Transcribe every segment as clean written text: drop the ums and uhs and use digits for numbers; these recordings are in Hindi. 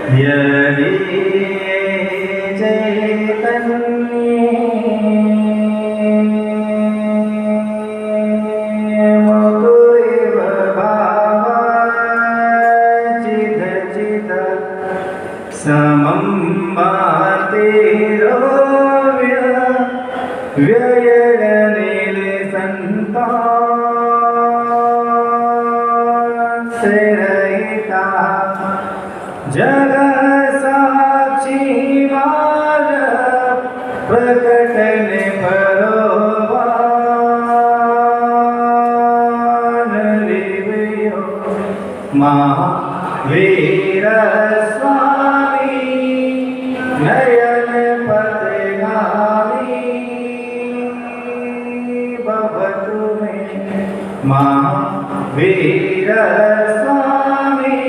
यदि चैतन्ये मुकुरिव भावाचिद चिद समं मातिरो व्ययनिल संतान से रहिता जग साक्षी मार प्रकटने परोवान रिवयो महावीर स्वामी नयन पथगामी भवतु मे महावीर स्वामी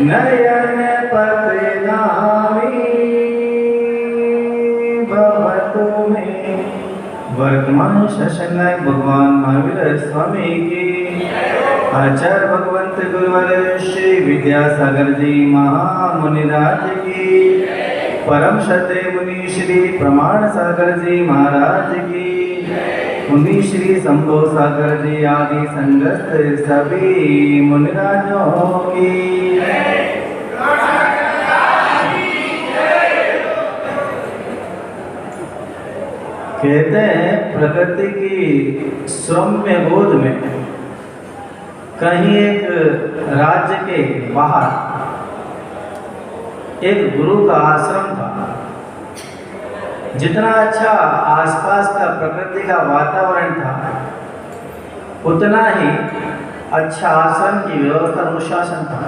नयन पथगामी भवतु मे। वर्तमान शासन नायक भगवान महावीर स्वामी की आचार्य भगवंत गुरुवर श्री विद्यासागर जी महामुनिराज की परम श्रद्धे मुनि श्री प्रमाण सागर जी महाराज की मुनि श्री शंभो सागर जी आदि संगस्त सभी मुनिराजों की कहते हैं प्रकृति की सौम्य बोध में कहीं एक राज्य के बाहर एक गुरु का आश्रम था। जितना अच्छा आसपास का प्रकृति का वातावरण था उतना ही अच्छा आश्रम की व्यवस्था अनुशासन था।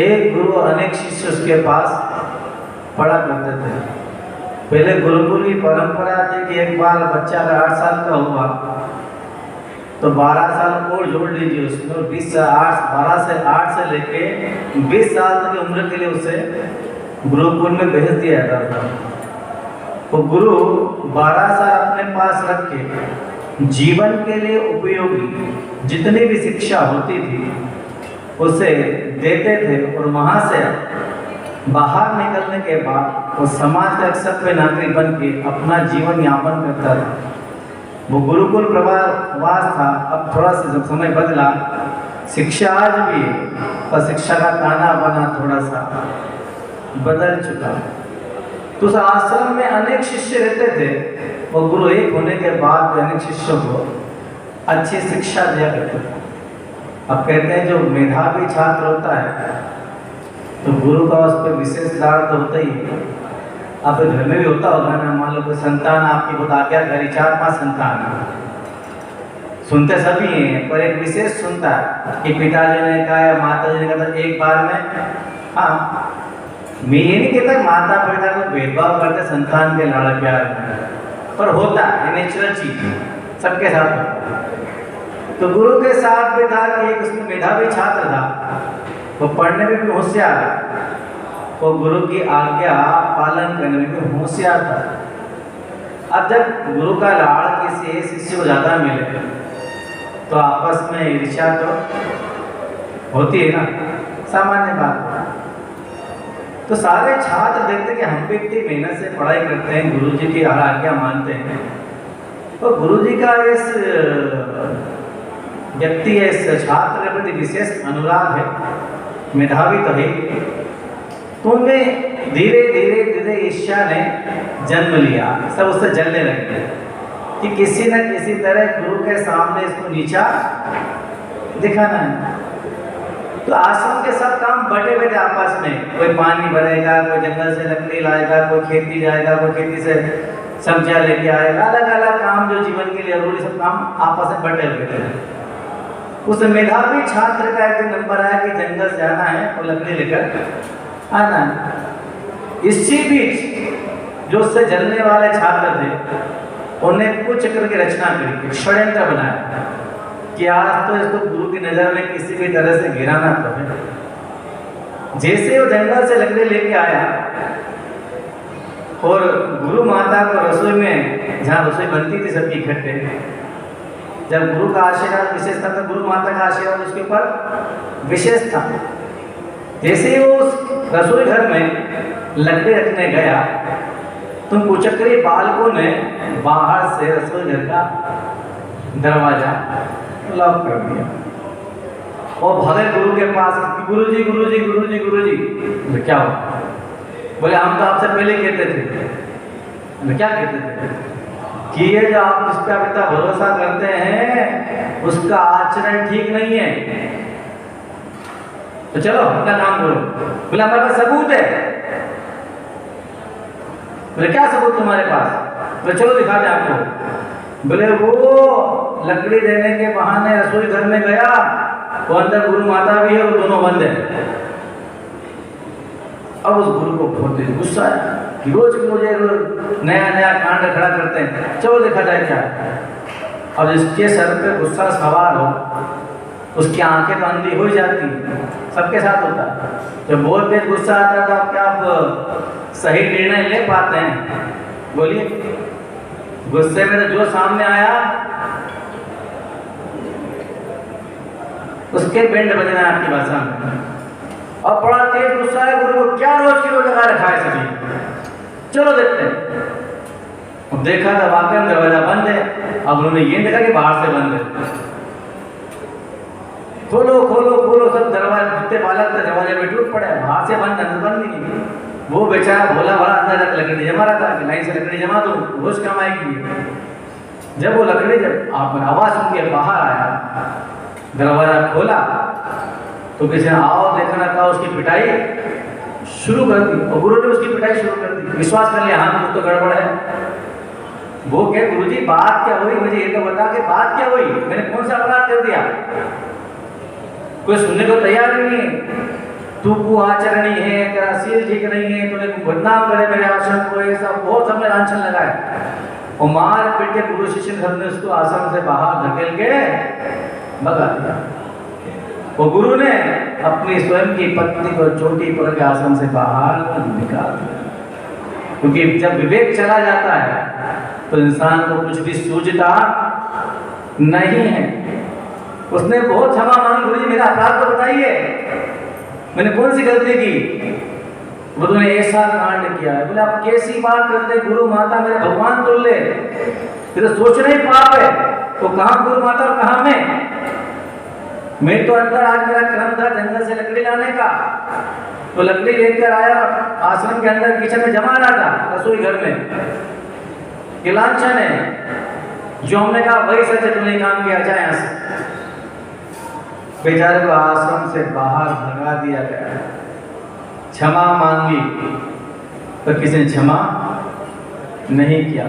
एक गुरु अनेक शिष्य उसके पास पढ़ा करते थे। पहले गुरुकुल की परंपरा थी कि एक बार बच्चा अगर 8 साल का हुआ तो 12 साल और जोड़ लीजिए उसमें, और 12 से 8 से लेके 20 साल तक की उम्र के लिए उसे गुरुकुल में भेज दिया जाता था। वो गुरु 12 साल अपने पास रख के जीवन के लिए उपयोगी जितनी भी शिक्षा होती थी उसे देते थे, और वहाँ से बाहर निकलने के बाद वो समाज का एक सभ्य नागरिक बन के अपना जीवन यापन करता था। वो गुरुकुल प्रवास था। अब थोड़ा सा जब समय बदला, शिक्षा आज भी है पर शिक्षा का ताना बना थोड़ा सा बदल चुका। तो उस आश्रम में अनेक शिष्य रहते थे। वो गुरु एक होने के बाद भी अनेक शिष्यों को अच्छी शिक्षा दिया करते थे। अब कहते हैं जो मेधावी छात्र होता है तो गुरु का उस पर विशेष लाड़ तो होता ही है। आप घर में भी होता होगा ना, मान लो कोई संतान आपकी बहुत आज्ञाकारी 4-5 संतान सुनते सभी हैं, पर एक विशेष सुनता है कि पिताजी ने कहा या माता जी ने कहा, एक बार में हाँ, मैं ये नहीं कहता माता पिता को भेदभाव करते संतान के लाड़ प्यार में, पर होता है नेचुरल चीज सबके साथ होता। तो गुरु के साथ भी था कि एक उसमें मेधावी छात्र था, वो पढ़ने में भी होशियार है, वो गुरु की आज्ञा पालन करने में भी होशियार था। अब जब गुरु का लाड़ किसी शिष्य को ज़्यादा मिले तो आपस में ईर्ष्या तो होती है ना, सामान्य बात है। तो सारे छात्र देखते कि हम भी इतनी मेहनत से पढ़ाई करते हैं, गुरु जी की हर आज्ञा मानते हैं, तो गुरु जी का इस व्यक्ति है, इस छात्र के प्रति विशेष अनुराग है, मेधावी तो है। तो उनमें धीरे धीरे धीरे ईर्ष्या ने जन्म लिया। सब उससे जलने लगे कि किसी न किसी तरह गुरु के सामने इसको नीचा दिखाना है। तो आश्रम के सब काम बटे हुए थे आपस में, कोई पानी भरेगा, कोई जंगल से लकड़ी लाएगा, कोई खेती जाएगा, कोई खेती से सब्जियां लेके आएगा, अलग अलग काम जो जीवन के लिए जरूरी सब काम आपस में बटे हुए थे। उस मेधावी छात्र का एक नंबर आया कि जंगल से जाना है और लकड़ी लेकर आना है। इसी बीच जो उससे जलने वाले छात्र थे उन्हें कुछ चक्र की रचना करी, षड्यंत्र बनाया कि आज तो इसको गुरु की नजर में किसी भी तरह से गिराना तो है। जैसे वो जंगल से लकड़ी लेके आया और गुरु माता को रसोई में, जहाँ रसोई बनती थी सबकी इकट्ठे, जब गुरु का आशीर्वाद विशेष था तो गुरु माता का आशीर्वाद उसके ऊपर विशेष था। जैसे ही वो उस रसोई घर में लकड़ी रखने गया तो कुचक्री बालकों ने बाहर से रसोई घर का दरवाजा लॉक कर दिया और भले गुरु के पास, गुरु जी गुरु जी गुरु जी गुरु जी। बोले क्या हो? बोले हम तो आपसे पहले कहते थे। बोले क्या कहते थे? कि ये जो आप जिस पर इतना भरोसा करते हैं उसका आचरण ठीक नहीं है, तो चलो अपना काम करो। बोले हमारे पास सबूत है। बोले क्या सबूत तुम्हारे पास? बोले चलो दिखाते आपको। बोले वो लकड़ी देने के बहाने रसोई घर में गया, वो अंदर गुरु माता भी है, वो दोनों बंद है। अब उस गुरु को बहुत तेज गुस्सा है कि रोज मुझे नया नया कांड खड़ा करते हैं, चलो देखा जाए क्या। और जिसके सर पे गुस्सा सवार हो उसकी आंखें तो अंधी हो जाती, सबके साथ होता है। जब बहुत तेज गुस्सा आता है तो क्या आप सही निर्णय ले पाते हैं? बोलिए। गुस्से में तो जो सामने आया उसके बेंड बजना है आपकी भाषा में। और बड़ा तेज गुस्सा है गुरु को, क्या रोज की रोज लगा रखा है सभी, चलो देखते हैं। अब देखा था वाकई में दरवाजा बंद है। अब उन्होंने ये देखा कि बाहर से बंद है। खोलो खोलो खोलो, सब दरवाजे जितने बालक थे दरवाजे में टूट पड़े, बाहर से बंद अंदर बंद नहीं। वो बेचारा भोला भला अंदर तक लकड़ी जमा रहा था कि लाइन से लकड़ी जमा दो रोज कमाएगी। जब वो लकड़ी जब आप आवाज सुन के बाहर आया, दरवाजा खोला तो किसी ने आओ देखना था, उसकी पिटाई शुरू कर दी और गुरु ने उसकी पिटाई शुरू कर दी। विश्वास कर लिया हाँ कुछ तो गड़बड़ है। वो कहे गुरुजी बात क्या हुई, मुझे ये तो बता कि बात क्या हुई, मैंने कौन सा अपराध कर दिया? कोई सुनने को तैयार नहीं है। तू कुआचरणी है, तेरा सील ठीक नहीं है, तूने बदनाम करे मेरे आश्रम को, ये सब बहुत हमने लांछन लगाए। और मार पीट के गुरु शिष्य घर ने उसको आश्रम से बाहर धकेल के भगा दिया। वो गुरु ने अपनी स्वयं की पत्नी को चोटी पकड़ के आश्रम से बाहर निकाल दिया। क्योंकि जब विवेक चला जाता है तो इंसान को कुछ भी सूझता नहीं है। उसने बहुत क्षमा मांगी, गुरु जी मेरा अपराध तो बताइए, मैंने कौन सी गलती की? वो तुमने ऐसा कांड किया है। बोले आप कैसी बात करते, गुरु माता मेरे भगवान तुल्य, तेरा सोचना ही पाप है। तो कहाँ गुरु माता और कहाँ मैं तो अंदर आज मेरा क्रम था जंगल से लकड़ी लाने का, तो लकड़ी लेकर आया, आश्रम के अंदर किचन में जमा रहा था रसोई घर में। ये लांछन है, जो हमने कहा वही सच है, तुमने काम किया, जाए यहाँ से। बेचारे को आश्रम से बाहर भगा दिया गया। क्षमा मांगी तो किसी ने क्षमा नहीं किया।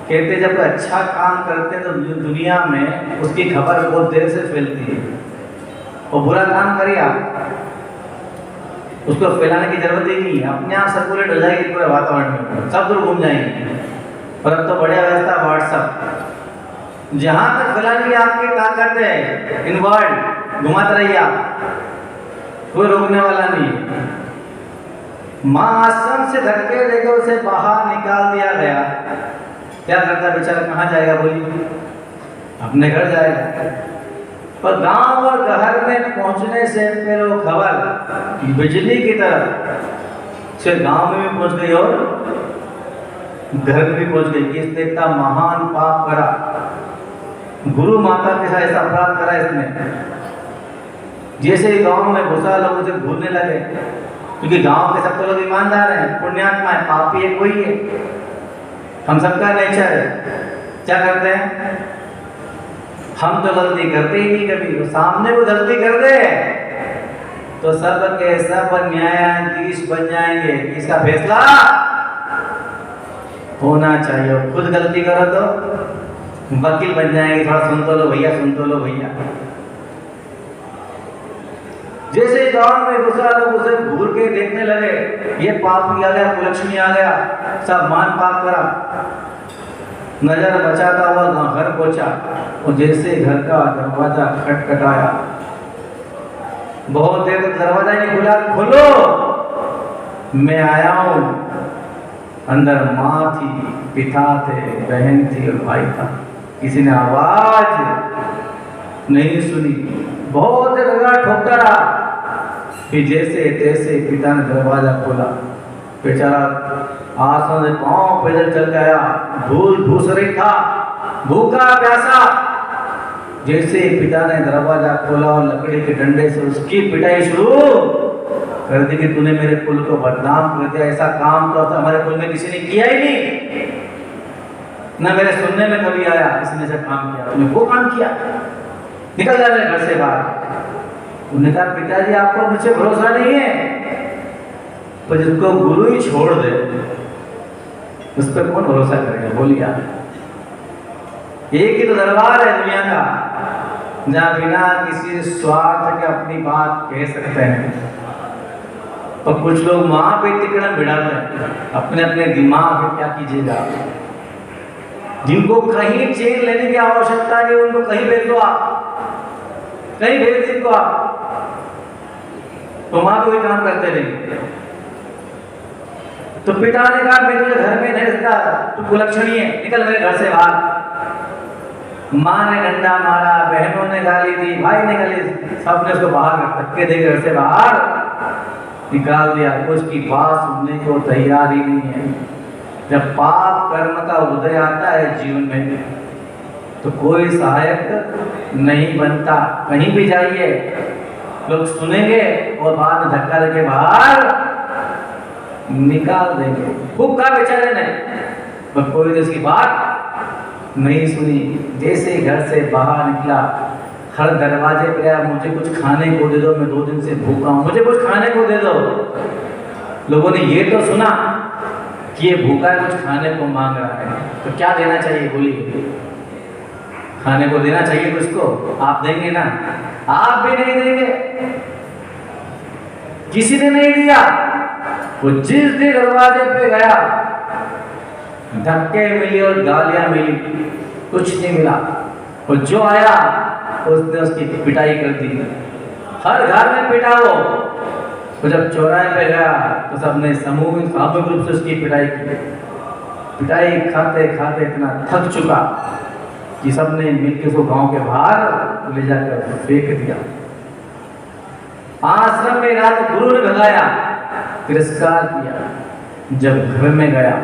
कहते जब कोई अच्छा काम करते हैं तो दुनिया में उसकी खबर बहुत देर से फैलती है। और बुरा काम करिए आप, उसको फैलाने की जरूरत ही नहीं है, अपने आप सर्कुलेट हो जाएगी पूरे वातावरण में, सब दूर घूम जाएंगे। और अब तो बढ़िया व्यवस्था व्हाट्सएप, जहां तक फैलाने की आपकी ताकत है इन वर्ल्ड घुमाते रहिए आप, कोई रोकने वाला नहीं। माँ आश्रम से धक्के देकर उसे बाहर निकाल दिया गया। क्या करता बेचारा, कहाँ जाएगा बोलिए? अपने घर जाएगा। पर गांव और घर में पहुंचने से फिर वो खबर बिजली की तरह से गांव में भी पहुंच गई और घर में भी पहुंच गई। इसने इतना महान पाप करा, गुरु माता के साथ ऐसा अपराध करा इसने। जैसे ही गांव में घुसा लोग उसे भूलने लगे, क्योंकि गांव के सब तो लोग ईमानदार हैं, पुण्यात्मा है, पापी एक कोई है, हम सबका नेचर है। क्या करते हैं हम? तो गलती करते ही नहीं कभी। तो सामने वो गलती कर दे तो सब के सब न्यायाधीश बन जाएंगे। इसका फैसला होना चाहिए। खुद गलती करो तो वकील बन जाएंगे, थोड़ा सुन तो लो भैया, सुन तो लो भैया। जैसे गांव में घुसा लोग उसे घूर के देखने लगे, ये पापी आ गया, कुलक्ष्मी आ गया, सब मान पाप करा। नजर बचाता हुआ घर पहुंचा और जैसे घर का दरवाजा खटखटाया, बहुत देर तक दरवाजा नहीं खुला, खोलो मैं आया हूं। अंदर माँ थी, पिता थे, बहन थी और भाई था। किसी ने आवाज नहीं सुनी, बहुत देर ठोकता रहा। फिर जैसे तैसे पिता ने दरवाजा खोला। बेचारा आसमान से पांव पैदल चल गया, धूल धूस रही था, भूखा प्यासा। जैसे पिता ने दरवाजा खोला और लकड़ी के डंडे से उसकी पिटाई शुरू कर दी कि तूने मेरे कुल को बदनाम कर दिया, ऐसा काम तो हमारे कुल में किसी ने किया ही नहीं, ना मेरे सुनने में कभी आया किसी ने ऐसा काम किया, तूने वो काम किया, निकल जा मेरे घर से बाहर। उन्होंने कहा पिताजी आपको मुझसे भरोसा नहीं है, पर जिसको गुरु ही छोड़ दे उस पर कौन भरोसा करेगा, बोलिए आप। एक ही तो दरबार है दुनिया का जहाँ बिना किसी स्वार्थ के अपनी बात कह सकते हैं। और कुछ लोग वहां पे तिकड़म भिड़ाते हैं अपने अपने दिमाग में, क्या कीजिएगा। जिनको कहीं चेन लेने की आवश्यकता नहीं उनको कहीं भेज दो आप, कहीं भेज दो इनको आप, तो वहां कोई काम करते नहीं। तो पिता ने कहा मैं तुझे घर में नहीं रखता, तू कुलक्षणी है, निकल मेरे घर से बाहर। माँ ने डंडा मारा, बहनों ने गाली दी, भाई ने गाली, सबने उसको बाहर धक्के दे घर से बाहर निकाल दिया। उसकी बात सुनने को तैयार ही नहीं है। जब पाप कर्म का उदय आता है जीवन में तो कोई सहायक नहीं बनता। कहीं भी जाइए लोग सुनेंगे और बाद में धक्का देके बाहर निकाल देंगे। खूब कहा बेचारे ने, पर कोई तो इसकी बात नहीं सुनी। जैसे घर से बाहर निकला, हर दरवाजे पे आया, मुझे कुछ खाने को दे दो, मैं 2 दिन से भूखा हूँ, मुझे कुछ खाने को दे दो। लोगों ने ये तो सुना कि ये भूखा है, कुछ खाने को मांग रहा है, तो क्या देना चाहिए बोलिए। खाने को देना चाहिए तो उसको आप देंगे ना, आप भी नहीं देंगे, किसी ने नहीं दिया। वो जिस दिन दरवाजे पे गया धक्के मिली और गालियां मिली, कुछ नहीं मिला। और जो आया उसने उसकी पिटाई कर दी, हर घर में पिटा वो। तो जब चौराहे पे गया तो सबने सामूहिक रूप से उसकी पिटाई की। पिटाई खाते खाते इतना थक चुका कि सबने मिलकर उसको गांव के बाहर ले जाकर फेंक दिया। आश्रम में रात गुरु ने भगाया, तिरस्कार किया। जब घर में गया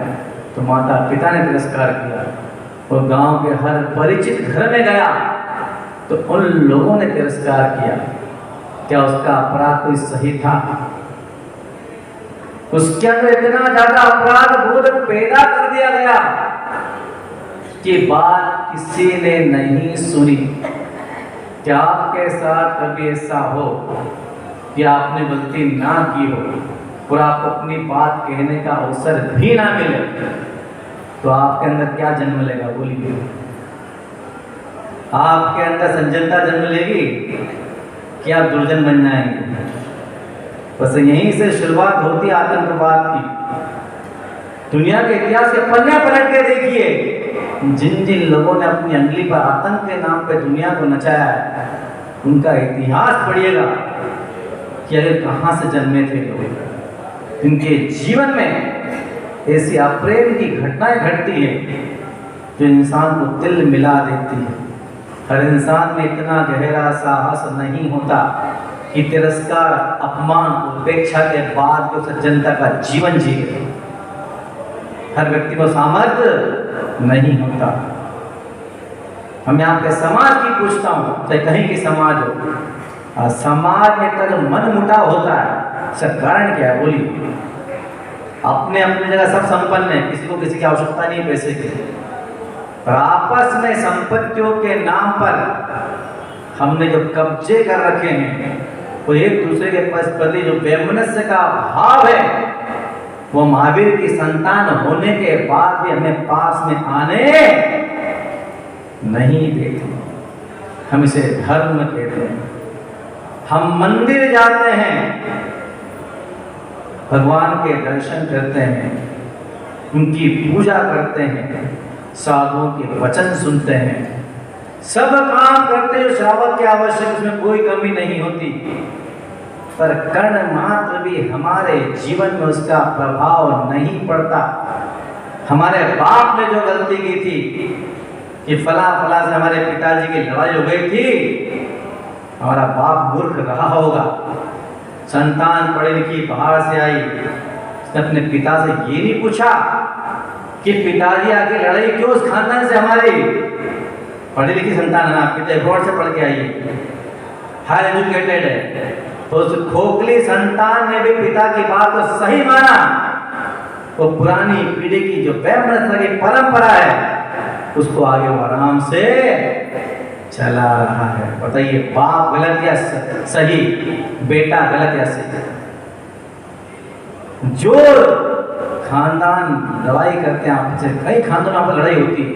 तो माता पिता ने तिरस्कार किया, और गांव के हर परिचित घर में गया तो उन लोगों ने तिरस्कार किया। क्या उसका अपराध कोई सही था? उसके अंदर इतना ज्यादा अपराध बोध पैदा कर दिया गया कि बात किसी ने नहीं सुनी। क्या आपके साथ कभी ऐसा हो कि आपने गलती ना की हो और आपको अपनी बात कहने का अवसर भी ना मिले, तो आपके अंदर क्या जन्म लेगा बोलिए। आपके अंदर संजनता जन्म लेगी कि आप दुर्जन बन जाएंगे। बस यहीं से शुरुआत होती है आतंकवाद की। दुनिया के इतिहास के पन्ने पलट के देखिए, जिन जिन लोगों ने अपनी अंगली पर आतंक के नाम पे दुनिया को नचाया है, उनका इतिहास पढ़िएगा कि अरे कहाँ से जन्मे थे लोग। इनके जीवन में ऐसी अप्रेम की घटनाएं घटती है जो इंसान को दिल मिला देती है। हर इंसान में इतना गहरा साहस नहीं होता कि तिरस्कार, अपमान, उपेक्षा के बाद को सज्जनता का जीवन जिए। हर व्यक्ति को सामर्थ्य नहीं होता। हम यहाँ पे समाज की पूछता हूँ, चाहे कहीं की समाज हो, समाज में तक मन मुटाव होता है, इसका कारण क्या है बोलिए। अपने अपनी जगह सब संपन्न है, किसी को किसी की आवश्यकता नहीं पैसे की, पर आपस में संपत्तियों के नाम पर हमने जो कब्जे कर रखे हैं, वो एक दूसरे के प्रति जो वैमनस्य का भाव है, वो महावीर की संतान होने के बाद भी हमें पास में आने नहीं देते। हम इसे धर्म कहते हैं। हम मंदिर जाते हैं, भगवान के दर्शन करते हैं, उनकी पूजा करते हैं, साधुओं के वचन सुनते हैं, सब काम करते हैं श्रावक के आवश्यक, उसमें कोई कमी नहीं होती। पर कर्ण मात्र भी हमारे जीवन में उसका प्रभाव नहीं पड़ता। हमारे बाप ने जो गलती की थी कि फला फला से हमारे पिताजी की लड़ाई हो गई थी, हमारा बाप मूर्ख रहा होगा, संतान पढ़ी लिखी बाहर से आई, उसने अपने पिता से ये नहीं पूछा कि पिताजी आके लड़ाई क्यों उस खानदान से हमारी। पढ़ी लिखी संतान है ना, पिता बोर्ड से पढ़ के आई है, हाई एजुकेटेड है, तो उस खोखली संतान ने भी पिता की बात को सही माना। वो पुरानी पीढ़ी की जो वैमनस्यता की परंपरा है उसको आगे वो आराम से चला रहा है। बताइए बाप गलत या सही, बेटा गलत या सही? जो खानदान लड़ाई करते हैं आपसे, कई खानदानों पर लड़ाई होती है,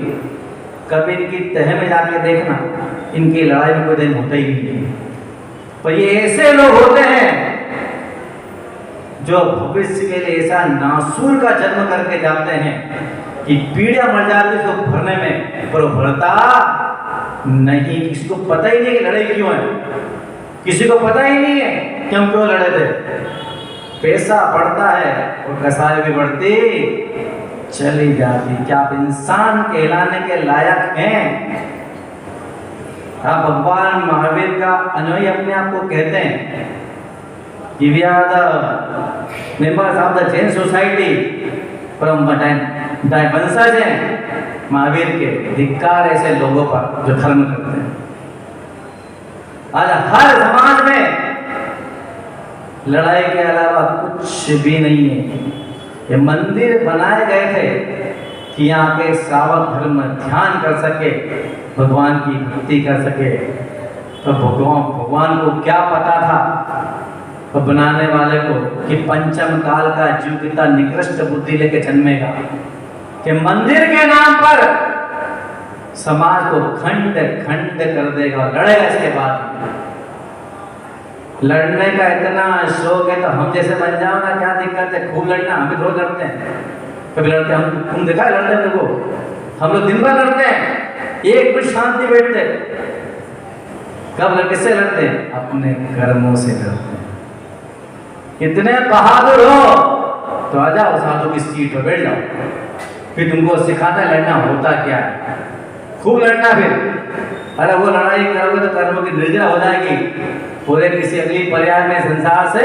कभी इनकी तह में जाके देखना, इनकी लड़ाई में कोई दिन होता ही नहीं है। पर ये ऐसे लोग होते हैं जो भविष्य के लिए ऐसा नासूर का जन्म करके जाते हैं कि पीढ़ियां मर जाती उसको भरने में, पर वो भरता नहीं। किसी को पता ही नहीं कि लड़ाई क्यों है, किसी को पता ही नहीं है कि हम क्यों लड़े थे। पैसा बढ़ता है और कसाई भी बढ़ती चली जाती। क्या आप इंसान कहलाने के लायक हैं? आप भगवान महावीर का अनुयायी अपने आप को कहते हैं कि we are the members of the Jain society from वंशज हैं महावीर के। धिक्कार ऐसे लोगों पर जो धर्म करते हैं। आज हर समाज में लड़ाई के अलावा कुछ भी नहीं है। ये मंदिर बनाए गए थे कि यहाँ के श्रावक धर्म ध्यान कर सके, भगवान की भक्ति कर सके। तो भगवान को क्या पता था, तो बनाने वाले को, कि पंचम काल का जीव कितना निकृष्ट बुद्धि लेके जन्मेगा कि मंदिर के नाम पर समाज को खंड खंड कर देगा, लड़ेगा। इसके बाद लड़ने का इतना शौक है तो हम जैसे बन जाओ ना, क्या दिक्कत है? खूब लड़ना, हम भी रोज लड़ते हैं, कभी लड़ते हैं। हम तुम देखा है लड़ते हैं? देखो हम लोग दिन भर लड़ते हैं, एक मिनट शांति बैठते। कब किससे लड़ते हैं? अपने कर्मों से लड़ते हैं। इतने बहादुर हो तो आ जाओ साधु की सीट पर बैठ जाओ, फिर तुमको सिखाता है लड़ना होता क्या है। खूब लड़ना फिर। अरे वो लड़ाई करोगे तो कर्मों की निर्जरा हो जाएगी, पूरे किसी अगली पर्याय में संसार से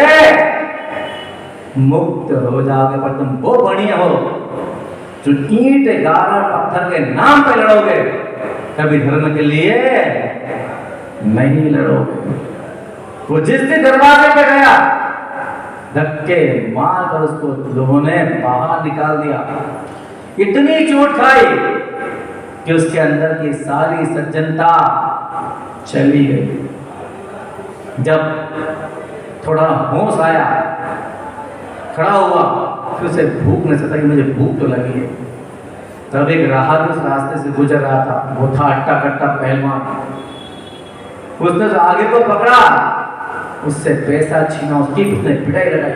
मुक्त हो जाओगे। पर तुम वो बढ़िया हो जो ईंट गारा पत्थर के नाम पे लड़ोगे, कभी धर्म के लिए नहीं लड़ोगे। वो जिस दिन दरवाजे पे गया धक्के मार कर उसको लोगों ने बाहर निकाल दिया। इतनी चोट खाई कि उसके अंदर की सारी सज्जनता चली गई। जब थोड़ा होश आया, खड़ा हुआ, फिर उसे भूख नहीं सकता कि मुझे भूख तो लगी है। तब एक राहत उस रास्ते से गुजर रहा था, वो था अट्टा कट्टा पहलवान। उसने तो आगे को पकड़ा, उससे पैसा छीना, उसकी उसने पिटाई लगाई।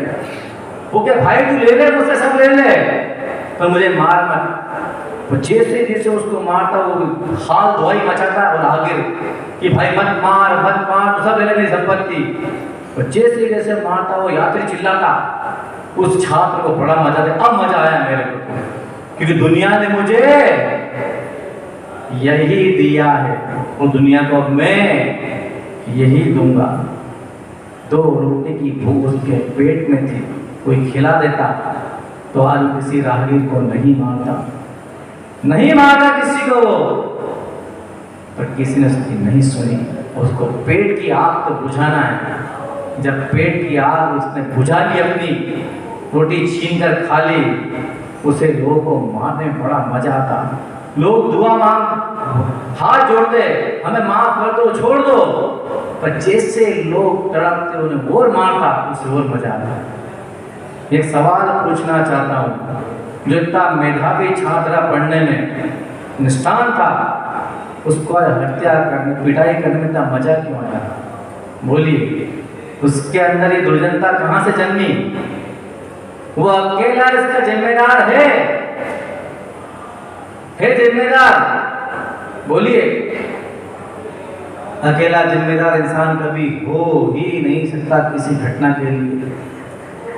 वो क्या भाई तू ले ले मुझसे, सब ले ले, पर मुझे मार मत। वो जैसे जैसे उसको मारता वो हाल धोई मचाता और आगे कि भाई मत मार मत मार, तो सब ले ले मेरी संपत्ति। और जैसे जैसे मारता वो यात्री चिल्लाता, उस छात्र को बड़ा मजा दे। अब मजा आया मेरे को, क्योंकि दुनिया ने मुझे यही दिया है और दुनिया को अब मैं यही दूंगा। 2 रोटी की भूख उसके पेट में थी, कोई खिला देता तो आज किसी राहगीर को नहीं मारता, नहीं मारता किसी को। पर किसी ने उसकी नहीं सुनी। उसको पेट की आग तो बुझाना है। जब पेट की आग उसने बुझा ली, अपनी रोटी छीन कर खा ली, उसे लोगों को मारने में बड़ा मजा आता। लोग दुआ मांग हाथ जोड़ते, हमें माफ कर दो, छोड़ दो। पर जैसे लोग तड़पते उन्हें और मारता, उसे और मजा आता। एक सवाल पूछना चाहता हूँ, जो इतना मेधावी छात्रा पढ़ने में निष्ठान था, उसको हत्या करने, पिटाई करने में इतना मजा क्यों आया? बोलिए, उसके अंदर ये दुर्जनता कहाँ से जन्मी? वो अकेला इसका जिम्मेदार है जिम्मेदार? बोलिए, अकेला जिम्मेदार इंसान कभी हो ही नहीं सकता किसी घटना के लिए।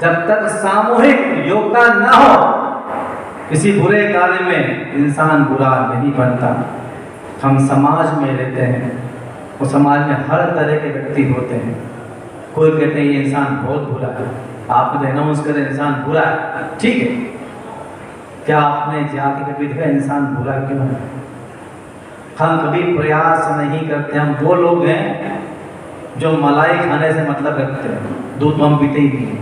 जब तक सामूहिक योगदान ना हो किसी बुरे कार्य में, इंसान बुरा नहीं बनता। हम समाज में रहते हैं, वो समाज में हर तरह के व्यक्ति होते हैं। कोई कहते हैं ये इंसान बहुत बुरा है, आपने अनाउंस करें इंसान बुरा है, ठीक है, क्या आपने जाके कभी देखा इंसान बुरा क्यों है? हम कभी प्रयास नहीं करते। हम वो लोग हैं जो मलाई खाने से मतलब रखते हैं, दूध तो हम पीते ही नहीं।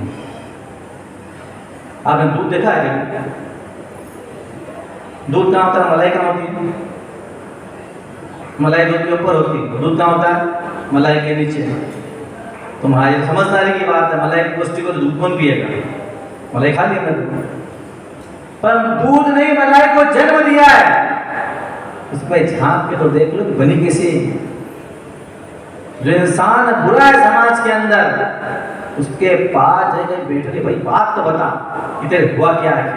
आपने दूध देखा है क्या? दूध कहाँ होता है, मलाई कहाँ होती है? मलाई दूध के ऊपर होती है, दूध कहाँ होता है? मलाई के नीचे। तुम्हारी समझदारी की बात है, मलाई की पुष्टि को तो दूध कौन पिएगा? मलाई खा लिया दूध, पर दूध नहीं मलाई को जन्म दिया है। उसमें झांक के तो देख लो कि बनी कैसे। जो इंसान बुरा है समाज के अंदर, उसके पास जगह बैठ के भाई बात तो बता, इधर हुआ क्या है?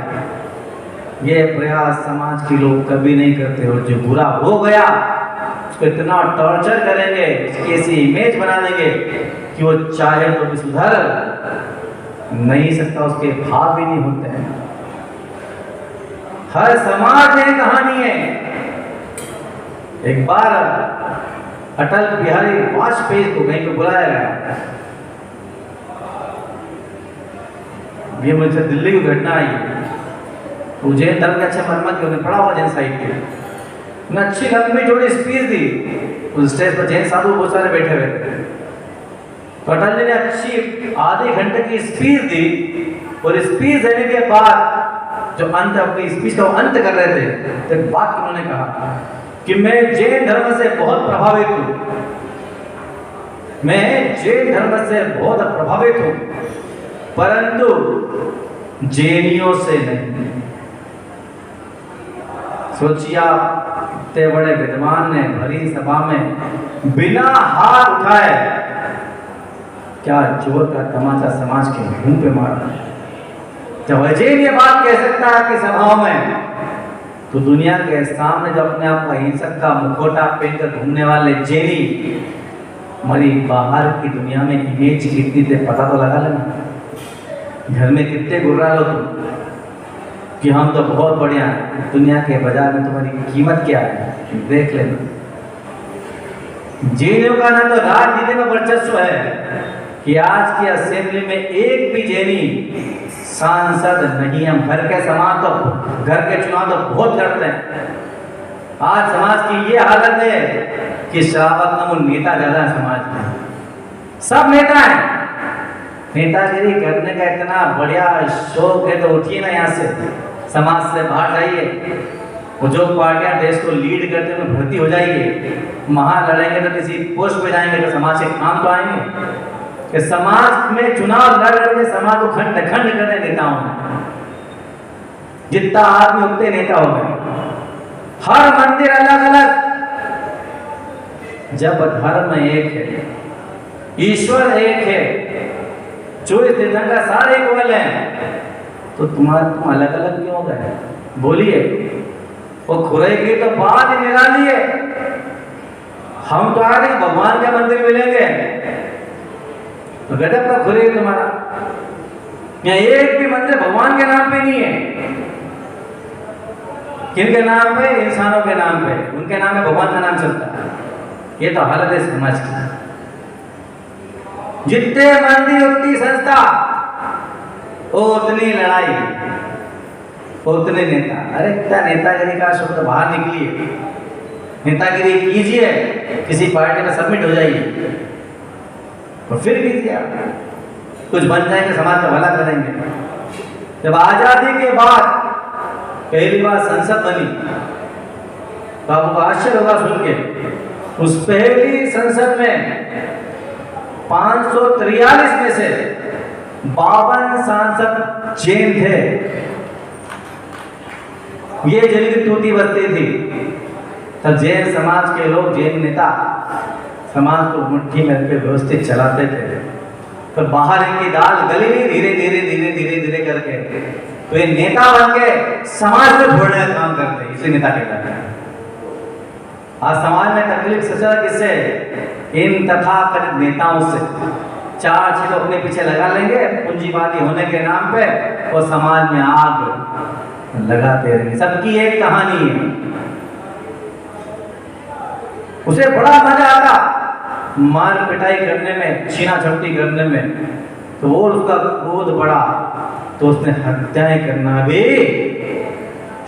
ये प्रयास समाज के लोग कभी नहीं करते। और जो बुरा हो गया उसको इतना टॉर्चर करेंगे, उसकी ऐसी इमेज बना देंगे कि वो चाहे तो भी सुधर नहीं सकता, उसके भाव भी नहीं होते हैं। हर समाज में कहानी है। एक बार अटल बिहारी वाजपेयी को कहीं पे बुलाया गया, ये मुझसे दिल्ली की घटना आई। तो जैन धर्म के अच्छे मरमत के पढ़ा हुआ जैन साहित्य, उन्हें अच्छी लंबी जोड़ी स्पीच दी। उस स्टेज पर जैन साधु बहुत सारे बैठे हुए थे। तो अटल जी ने अच्छी आधे घंटे की स्पीच दी, और स्पीच देने के बाद जो अंत अपनी स्पीच का अंत कर रहे थे, तो एक बात उन्होंने कहा कि मैं जैन धर्म से बहुत प्रभावित हूँ, मैं जैन धर्म से बहुत प्रभावित हूँ, परंतु जैनियों से नहीं। सोचिए आप, इतने बड़े विद्वान ने भरी सभा में बिना हाथ उठाए क्या जोर का तमाचा समाज के मुंह पे मारा। जब अजय ये बात कह सकता है कि सभाओं में, तो दुनिया के सामने जो अपने आप को अहिंसक का मुखौटा पहनकर घूमने वाले जैनी, हमारी बाहर की दुनिया में इमेज कितनी थे पता तो लगा लेना। घर में कितने गुर्रा लो तुम कि हम तो बहुत बढ़िया हैं, दुनिया के बाजार में तुम्हारी कीमत क्या है देख लेना। जैनियों का ना तो राजनीति में वर्चस्व है कि आज की असेंबली में एक भी जैनी सांसद नहीं। हम घर के समाज तो घर के चुनाव तो बहुत लड़ते हैं। आज समाज की ये हालत है कि श्रावक नाम नेता ज्यादा है समाज में, सब नेता हैं। नेतागिरी करने का इतना बढ़िया शौक है तो उठिए ना यहाँ से, समाज से बाहर जाइए। वो जो पार्टियां देश को लीड करते हैं भर्ती हो जाइए, वहां लड़ेंगे तो किसी पोस्ट पे जाएंगे तो समाज के काम तो आएंगे। कि समाज में चुनाव लड़ करके समाज को खंड खंड करने नेताओं में जितना आदमी उतने नेता हो गए। हर मंदिर अलग अलग। जब धर्म एक है, ईश्वर एक है, 24 तीर्थंकर सारे इक्वल हैं, तो तुम अलग अलग क्यों हो गए? बोलिए। वो खुराई की तो बात ही निराली है। हम तो आगे भगवान के मंदिर मिलेंगे, तो गजब का खुराई तुम्हारा। यहाँ एक भी मंदिर भगवान के नाम पे नहीं है। किनके नाम पे? इंसानों के नाम पे। उनके नाम में भगवान का नाम चलता है। ये तो हालत है समाज की। जितने मंदिर उतनी संस्था, उतनी लड़ाई, उतने नेता। अरे क्या नेतागिरी का शब्द बाहर निकलिए, नेतागिरी कीजिए, किसी पार्टी में सबमिट हो जाइए और फिर कीजिए आप कुछ बन जाएंगे, समाज का भला करेंगे। जब आजादी के बाद पहली बार संसद बनी तो आपको आश्चर्य होगा सुन के, उस पहली संसद में 543 में से 52 सांसद जैन थे। ये जैन की टूटी बस्ती थी। तब जैन समाज के लोग, जैन नेता समाज को मुट्ठी में रखकर व्यवस्थित चलाते थे। तो बाहर इनकी दाल गली नहीं, धीरे धीरे धीरे धीरे धीरे करके तो ये नेता बन के समाज को फोड़ने का काम करते हैं, इसे नेता कहलाते हैं। आज समाज में तकलीफ सजा किससे? इन तथाकथित नेताओं से। 4 चीज अपने पीछे लगा लेंगे पूंजीवादी होने के नाम पे और समाज में आग लगाते रहेंगे। सबकी एक कहानी है। उसे बड़ा मजा आता मार पिटाई करने में, छीना झपटी करने में, तो और उसका क्रोध बढ़ा तो उसने हत्याएं करना भी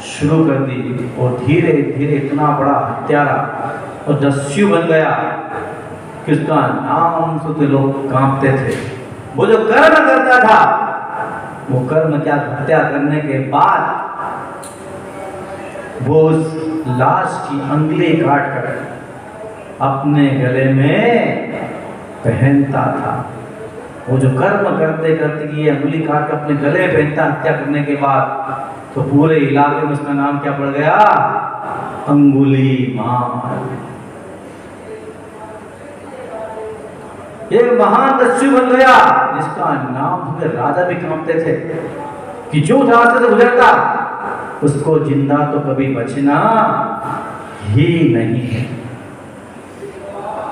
शुरू कर दी और धीरे धीरे इतना बड़ा हत्यारा और दस्यु बन गया कि उसका नाम सुनते लोग कांपते थे। वो जो कर्म करता था, वो कर्म क्या, हत्या करने के बाद वो उस लाश की अंगुली काट कर अपने गले में पहनता था। वो जो कर्म करते करते कि ये अंगुली काट कर अपने गले में पहनता हत्या करने के बाद, तो पूरे इलाके में उसका नाम क्या पड़ गया, अंगुलीमाल। एक महान दस्यु बन गया जिसका नाम पूरे राजा भी कांपते थे कि जो रास्ते से गुजरता उसको जिंदा तो कभी बचना ही नहीं है।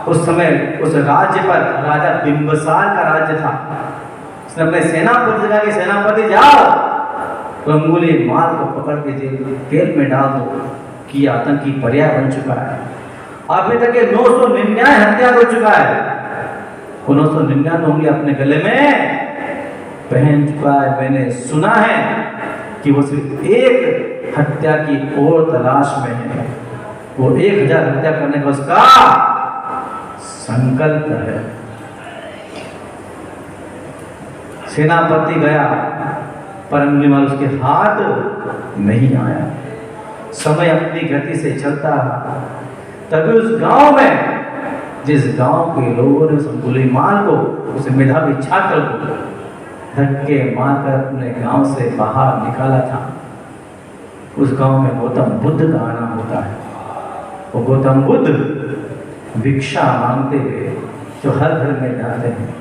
उस समय उस राज्य पर राजा बिंबिसार का राज्य था। उसने अपने सेनापति से कहा कि सेनापति जाओ तो अंगुलीमाल को पकड़ के जेल में डाल दो कि आतंकी पर्याय बन चुका है। अभी तक 999 हत्या हो चुका है। 999 उंगली अपने गले में पहन चुका है। मैंने सुना है कि वो सिर्फ एक हत्या की और तलाश में है। वो 1000 हत्या करने का उसका संकल्प है। सेनापति गया पर अंगुलीमाल उसके हाथ नहीं आया। समय अपनी गति से चलता रहा। तभी उस गांव में, जिस गांव के लोगों ने उस अंगुलीमाल को, उसे मेधावी छात्र को धक्के मारकर अपने गांव से बाहर निकाला था, उस गांव में गौतम बुद्ध का आना होता है। वो गौतम बुद्ध भिक्षा मांगते हुए जो हर घर में जाते हैं,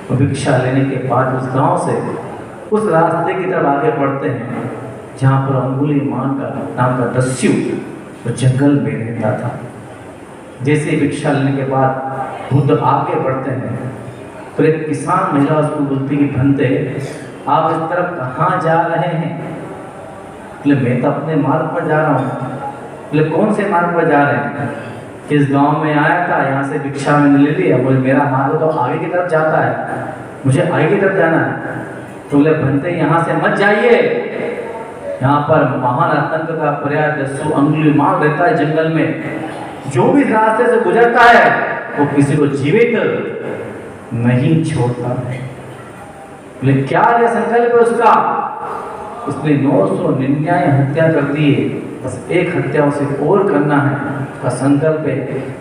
वो भिक्षा लेने के बाद उस गांव से उस रास्ते की तरफ आगे बढ़ते हैं जहाँ पर अंगुलीमाल का नाम का दस्यु वो जंगल में रहता था। जैसे ही भिक्षा लेने के बाद बुद्ध आगे बढ़ते हैं तो एक किसान महिला उसको बोलती कि भंते आप इस तरफ कहाँ जा रहे हैं? बोले मैं तो अपने मार्ग पर जा रहा हूँ। बोले कौन से मार्ग पर जा रहे हैं? किस गांव में आया था, यहाँ से भिक्षा मैंने ले लिया। बोले मेरा मार्ग तो आगे की तरफ जाता है, मुझे आगे की तरफ जाना है। तो बोले भंते यहाँ से मत जाइए, यहाँ पर महान आतंक का पर्याय दस्यु अंगुलीमाल रहता है जंगल में। जो भी रास्ते से गुजरता है वो किसी को जीवित नहीं छोड़ता है। बोले क्या यह संकल्प है उसका? उसने 999 हत्या कर दी है, बस एक हत्या उसे और करना है। उसका संकल्प है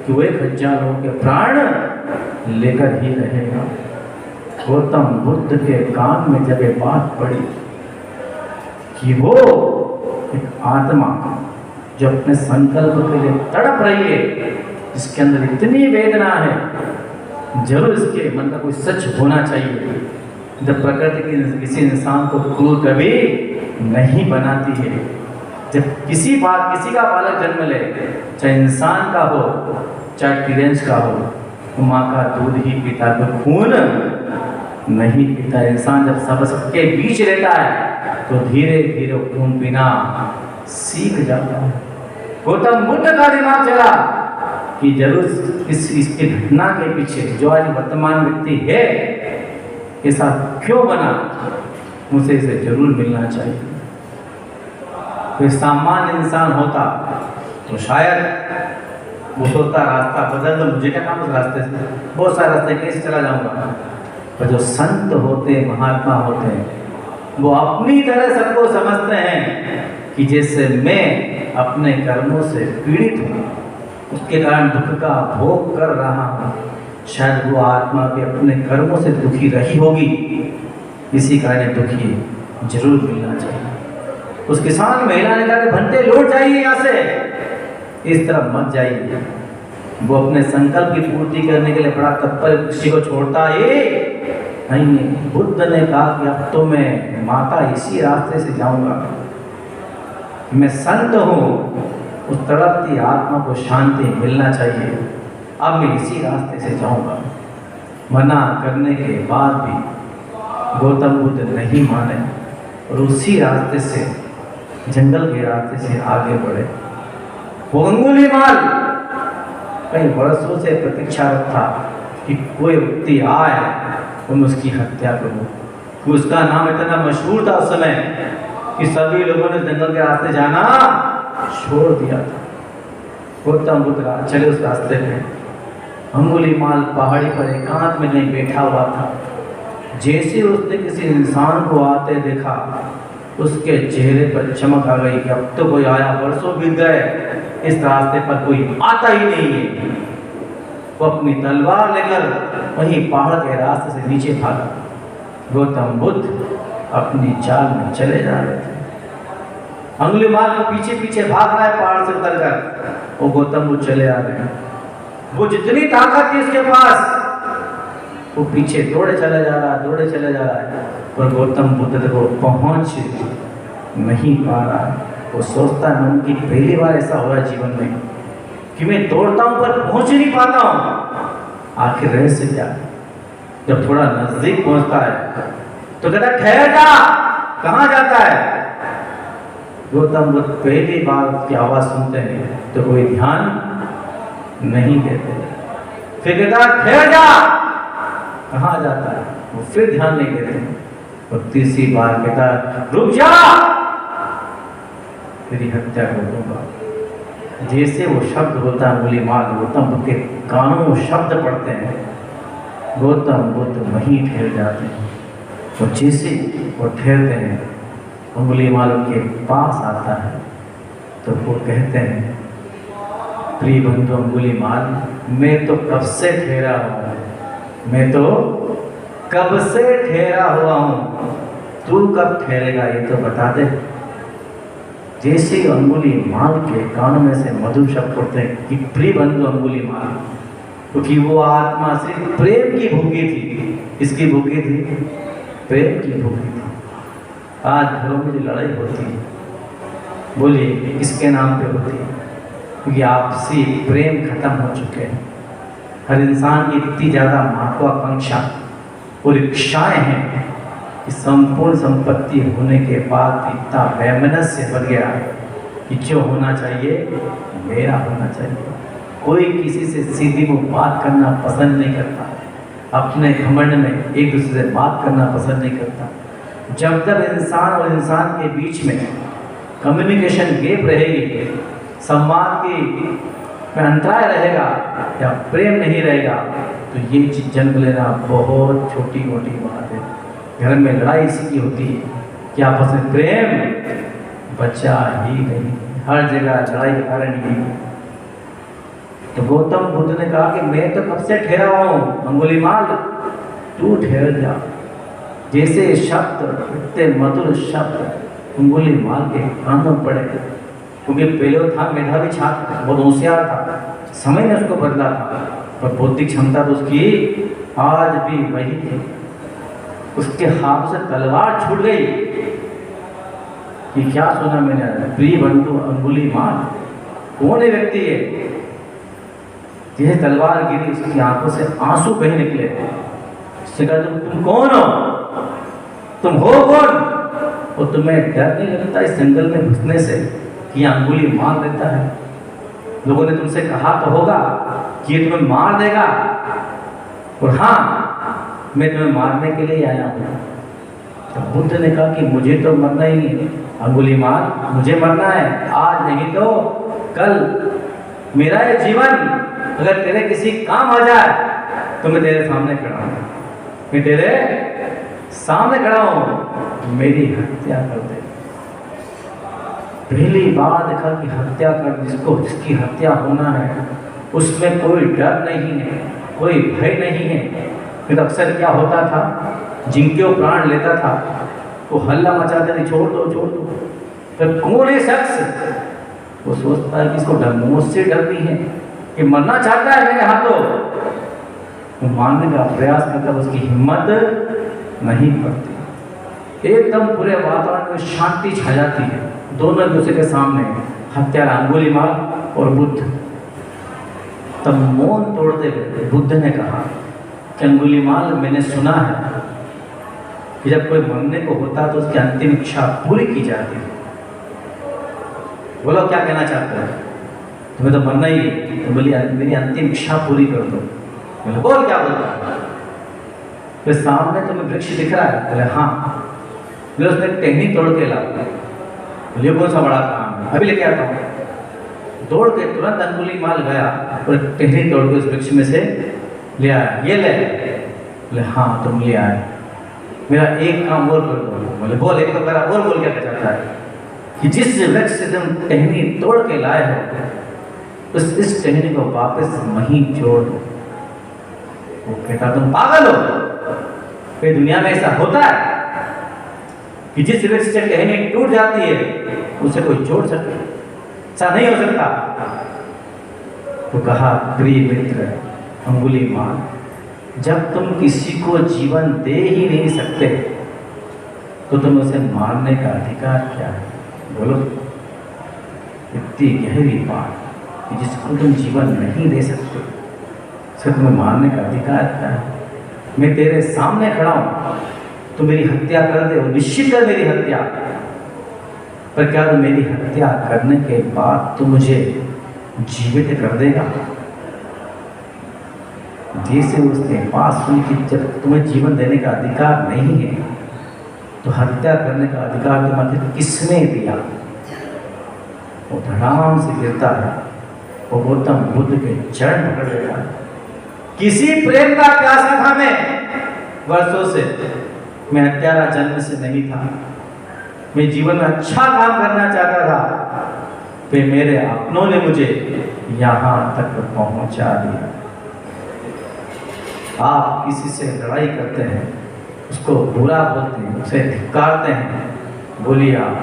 कि वो 1000 लोगों के प्राण लेकर ही रहेगा। गौतम बुद्ध के कान में जब ये बात पड़ी कि वो एक आत्मा जो अपने संकल्प के लिए तड़प रही है, जिसके अंदर इतनी वेदना है, जरूर इसके मन का कोई सच होना चाहिए। जब प्रकृति किसी इंसान को क्रूर कभी नहीं बनाती है। जब किसी का बालक जन्म ले, चाहे इंसान का हो चाहे तिरंज का हो, तो माँ का दूध ही पीता, तो खून नहीं पीता। इंसान जब सबके बीच रहता है तो धीरे धीरे खून पीना सीख जाता है। गौतम बुद्ध का दिमाग चला कि जरूर इसकी घटना के पीछे जो आज वर्तमान व्यक्ति है ऐसा क्यों बना, मुझे इसे जरूर मिलना चाहिए। कोई सामान्य इंसान होता तो शायद वो सोचता रास्ता बदल दो, मुझे क्या काम उस रास्ते से, बहुत सारे रास्ते कैसे चला जाऊंगा। पर जो संत होते, महात्मा होते हैं, वो अपनी तरह सबको समझते हैं कि जैसे मैं अपने कर्मों से पीड़ित हूँ, उसके कारण दुख का भोग कर रहा हूँ, शायद वो आत्मा भी अपने कर्मों से दुखी रही होगी, इसी कारण दुखी जरूर मिलना चाहिए। उस किसान महिला ने कहा कि भंते लौट जाइए यहाँ से, इस तरफ मत जाइए। वो अपने संकल्प की पूर्ति करने के लिए बड़ा तत्पर किसी को छोड़ता ही नहीं। बुद्ध ने कहा कि अब तो मैं माता इसी रास्ते से जाऊंगा, मैं संत हूँ, उस तड़पती आत्मा को शांति मिलना चाहिए, अब मैं इसी रास्ते से जाऊंगा। मना करने के बाद भी गौतम बुद्ध नहीं माने और उसी रास्ते से, जंगल के रास्ते से आगे बढ़े। वो अंगुलीमाल कई वर्षों से प्रतीक्षारत था कि कोई व्यक्ति आए और मैं उसकी हत्या करूं। कि उसका नाम इतना मशहूर था उस समय कि सभी लोगों ने जंगल के रास्ते जाना छोड़ दिया था। गौतम बुद्ध चले उस रास्ते में। अंगुलीमाल पहाड़ी पर एकांत में कहीं बैठा हुआ था। जैसे उसने किसी इंसान को आते देखा, उसके चेहरे पर चमक आ गई कि अब तो कोई आया। वर्षों बीत गए, इस रास्ते पर कोई आता ही नहीं है। वो अपनी तलवार लेकर वहीं पहाड़ के रास्ते से नीचे भागा। गौतम बुद्ध अपनी चाल में चले जा रहे थे। अंगुलीमाल को पीछे पीछे भाग रहा है पहाड़ से उतरकर। वो गौतम बुद्ध चले आ रहे हैं। वो जितनी ताकत थी उसके पास, वो पीछे दौड़े चला जा रहा है, दौड़े चले जा रहा है, पर गौतम बुद्ध को पहुंच नहीं पा रहा है। वो सोचता है मन की पहली बार ऐसा हुआ जीवन में कि मैं दौड़ता हूं पर पहुंच नहीं पाता हूं। आखिर रहस्य क्या? जब थोड़ा नजदीक पहुंचता है तो कहता है ठहर जा, कहां जाता है? गौतम बुद्ध पहली बार उसकी आवाज सुनते हैं तो कोई ध्यान नहीं देते। फिर कहता है ठहर जा, कहां जाता है? वो फिर ध्यान नहीं देते। और तीसरी बार कहता है रुक जा, तेरी हत्या कर दूंगा। जैसे वो शब्द होता है अंगुलीमाल, गौतम बुद्ध के कानों में वो शब्द पड़ते हैं, गौतम बुद्ध वहीं ठहर जाते हैं। और जैसे वो ठहरते हैं, अंगुलीमाल उनके पास आता है तो वो कहते हैं प्रिय बंधु अंगुलीमाल, मैं तो कब से ठहरा हूँ, मैं तो कब से ठहरा हुआ हूँ, तू कब ठहरेगा ये तो बता दे। जैसे अंगुलीमाल के कानों में से मधुर शब्द पड़ते हैं कि प्रिय बंधु अंगुलीमाल, क्योंकि वो आत्मा सिर्फ प्रेम की भूखी थी। इसकी भूखी थी, प्रेम की भूखी थी। आज घरों में जो लड़ाई होती है, बोलिए किसके नाम पे होती है? क्योंकि आपसी प्रेम खत्म हो चुके हैं। हर इंसान की इतनी ज़्यादा महत्वाकांक्षा और इच्छाएं हैं कि संपूर्ण संपत्ति होने के बाद इतना वैमनस्य बढ़ गया कि जो होना चाहिए मेरा होना चाहिए। कोई किसी से सीधी मुँह बात करना पसंद नहीं करता, अपने घमंड में एक दूसरे से बात करना पसंद नहीं करता। जब तक इंसान और इंसान के बीच में कम्युनिकेशन गैप रहेगी, संवाद की में अंतराय रहेगा या प्रेम नहीं रहेगा, तो ये चीज जन्म लेना बहुत छोटी मोटी बात है। घर में लड़ाई इसी की होती है कि आपस में प्रेम बचा ही नहीं, हर जगह लड़ाई के कारण ही। तो गौतम बुद्ध ने कहा कि मैं तो कब से ठहरा हूँ अंगुलीमाल, तू ठहर जा। जैसे शब्द, इतने मधुर शब्द अंगुलीमाल के कानों पड़े, क्योंकि पहले वो था मेधावी छात्र, बहुत होशियार था, समय ने उसको बदला था, पर बौद्धिक क्षमता तो उसकी आज भी वही थी। उसके हाथ से तलवार छूट गई कि क्या सुना मैंने, प्रिय बंधु अंगुलीमाल, कौन है व्यक्ति है? जैसे तलवार गिरी, उसकी आंखों से आंसू बह निकले। उससे कहा तुम कौन हो, तुम हो कौन? और तुम्हें डर नहीं लगता इस जंगल में घुसने से कि अंगुलीमाल देता है? लोगों ने तुमसे कहा तो होगा कि ये तुम्हें मार देगा, और हाँ मैं तुम्हें मारने के लिए आया हूँ। तो बुद्ध ने कहा कि मुझे तो मरना ही है अंगुलीमाल, मुझे मरना है, आज नहीं तो कल। मेरा ये जीवन अगर तेरे किसी काम आ जाए तो मैं तेरे सामने खड़ा हूँ, मैं तेरे सामने खड़ा हूँ, मेरी हत्या कर दे। पहली बार देखा कि हत्या कर, जिसकी हत्या होना है उसमें कोई डर नहीं है, कोई भय नहीं है। फिर अक्सर क्या होता था, जिनके वो प्राण लेता था वो हल्ला मचाते थे, छोड़ दो छोड़ दो। फिर कौन है शख्स, वो सोचता है कि इसको मौत से डर भी है, कि मरना चाहता है मेरे हाथों, वो मारने का प्रयास करता है, उसकी हिम्मत नहीं पड़ती। एकदम पूरे वातावरण में शांति छा जाती है, दोनों दूसरे के सामने, हत्यारा अंगुलीमाल और बुद्ध। तब मौन तोड़ते हुए बुद्ध ने कहा कि अंगुलीमाल, मैंने सुना है कि जब कोई मरने को होता तो उसकी अंतिम इच्छा पूरी की जाती है। बोलो क्या कहना चाहते हैं? तुम्हें तो मरना ही है, तो बोली मेरी अंतिम इच्छा पूरी कर दो। बोले बोल क्या बोलता? फिर सामने तुम्हें वृक्ष दिख रहा है? बोले हाँ। बोले उसने टहनी तोड़ के लाओ। बोले कौन सा बड़ा काम है, अभी लेके आता हूँ। दौड़ के तुरंत अंगुलीमाल गया और टहनी तोड़ के उस वृक्ष में से ले आया। ये ले। बोले हाँ तुम ले आए, मेरा एक काम और कर दो। बोले बोल, एक तो मेरा और बोल क्या चाहता है? कि जिस वृक्ष से तुम टहनी तोड़ के लाए हो इस टहनी को वापस वहीं जोड़ दो। वो कहता तुम पागल हो, फिर दुनिया में ऐसा होता है कि जिस वृक्ष से टहनी टूट जाती है उसे कोई जोड़ सके? ऐसा नहीं हो सकता। तो कहा प्रिय मित्र अंगुलीमाल, जब तुम किसी को जीवन दे ही नहीं सकते तो तुम उसे मारने का अधिकार क्या है? बोलो। इतनी गहरी बात कि जिसको तुम जीवन नहीं दे सकते उसे तुम्हें मारने का अधिकार क्या है? मैं तेरे सामने खड़ा हूं, तो मेरी हत्या कर दे, और निश्चित है मेरी हत्या, पर क्या तू मेरी हत्या करने के बाद तू मुझे जीवित कर देगा? जैसे उसने बात सुनी कि जब तुम्हें जीवन देने का अधिकार नहीं है तो हत्या करने का अधिकार तुम्हें किसने दिया? वो धड़ाम से गिरता है, वो गौतम बुद्ध के चरण पकड़ लेता है। किसी प्रेम का प्यासा था मैं वर्षों से, मैं हत्यारा जन्म से नहीं था, मैं जीवन में अच्छा काम करना चाहता था, फिर मेरे अपनों ने मुझे यहाँ तक पहुँचा दिया। आप किसी से लड़ाई करते हैं, उसको बुरा बोलते हैं, उसे धिक्कारते हैं, बोलिए आप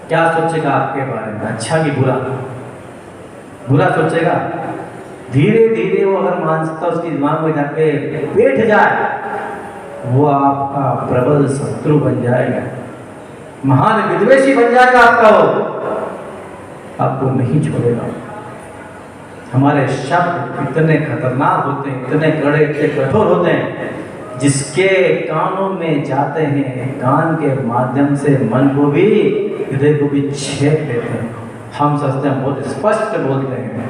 क्या सोचेगा आपके बारे में? अच्छा कि बुरा? बुरा सोचेगा। धीरे धीरे वो अगर मानसिकता उसकी दिमाग में जाके बैठ जाए वो आपका प्रबल शत्रु बन जाएगा, महान विद्वेषी बन जाएगा आपका, वो आपको नहीं छोड़ेगा। हमारे शब्द इतने खतरनाक होते हैं, इतने कड़े, इतने कठोर होते हैं, जिसके कानों में जाते हैं कान के माध्यम से मन को भी, हृदय को भी छेद देते हैं। हम सोचते हैं बहुत स्पष्ट बोलते हैं,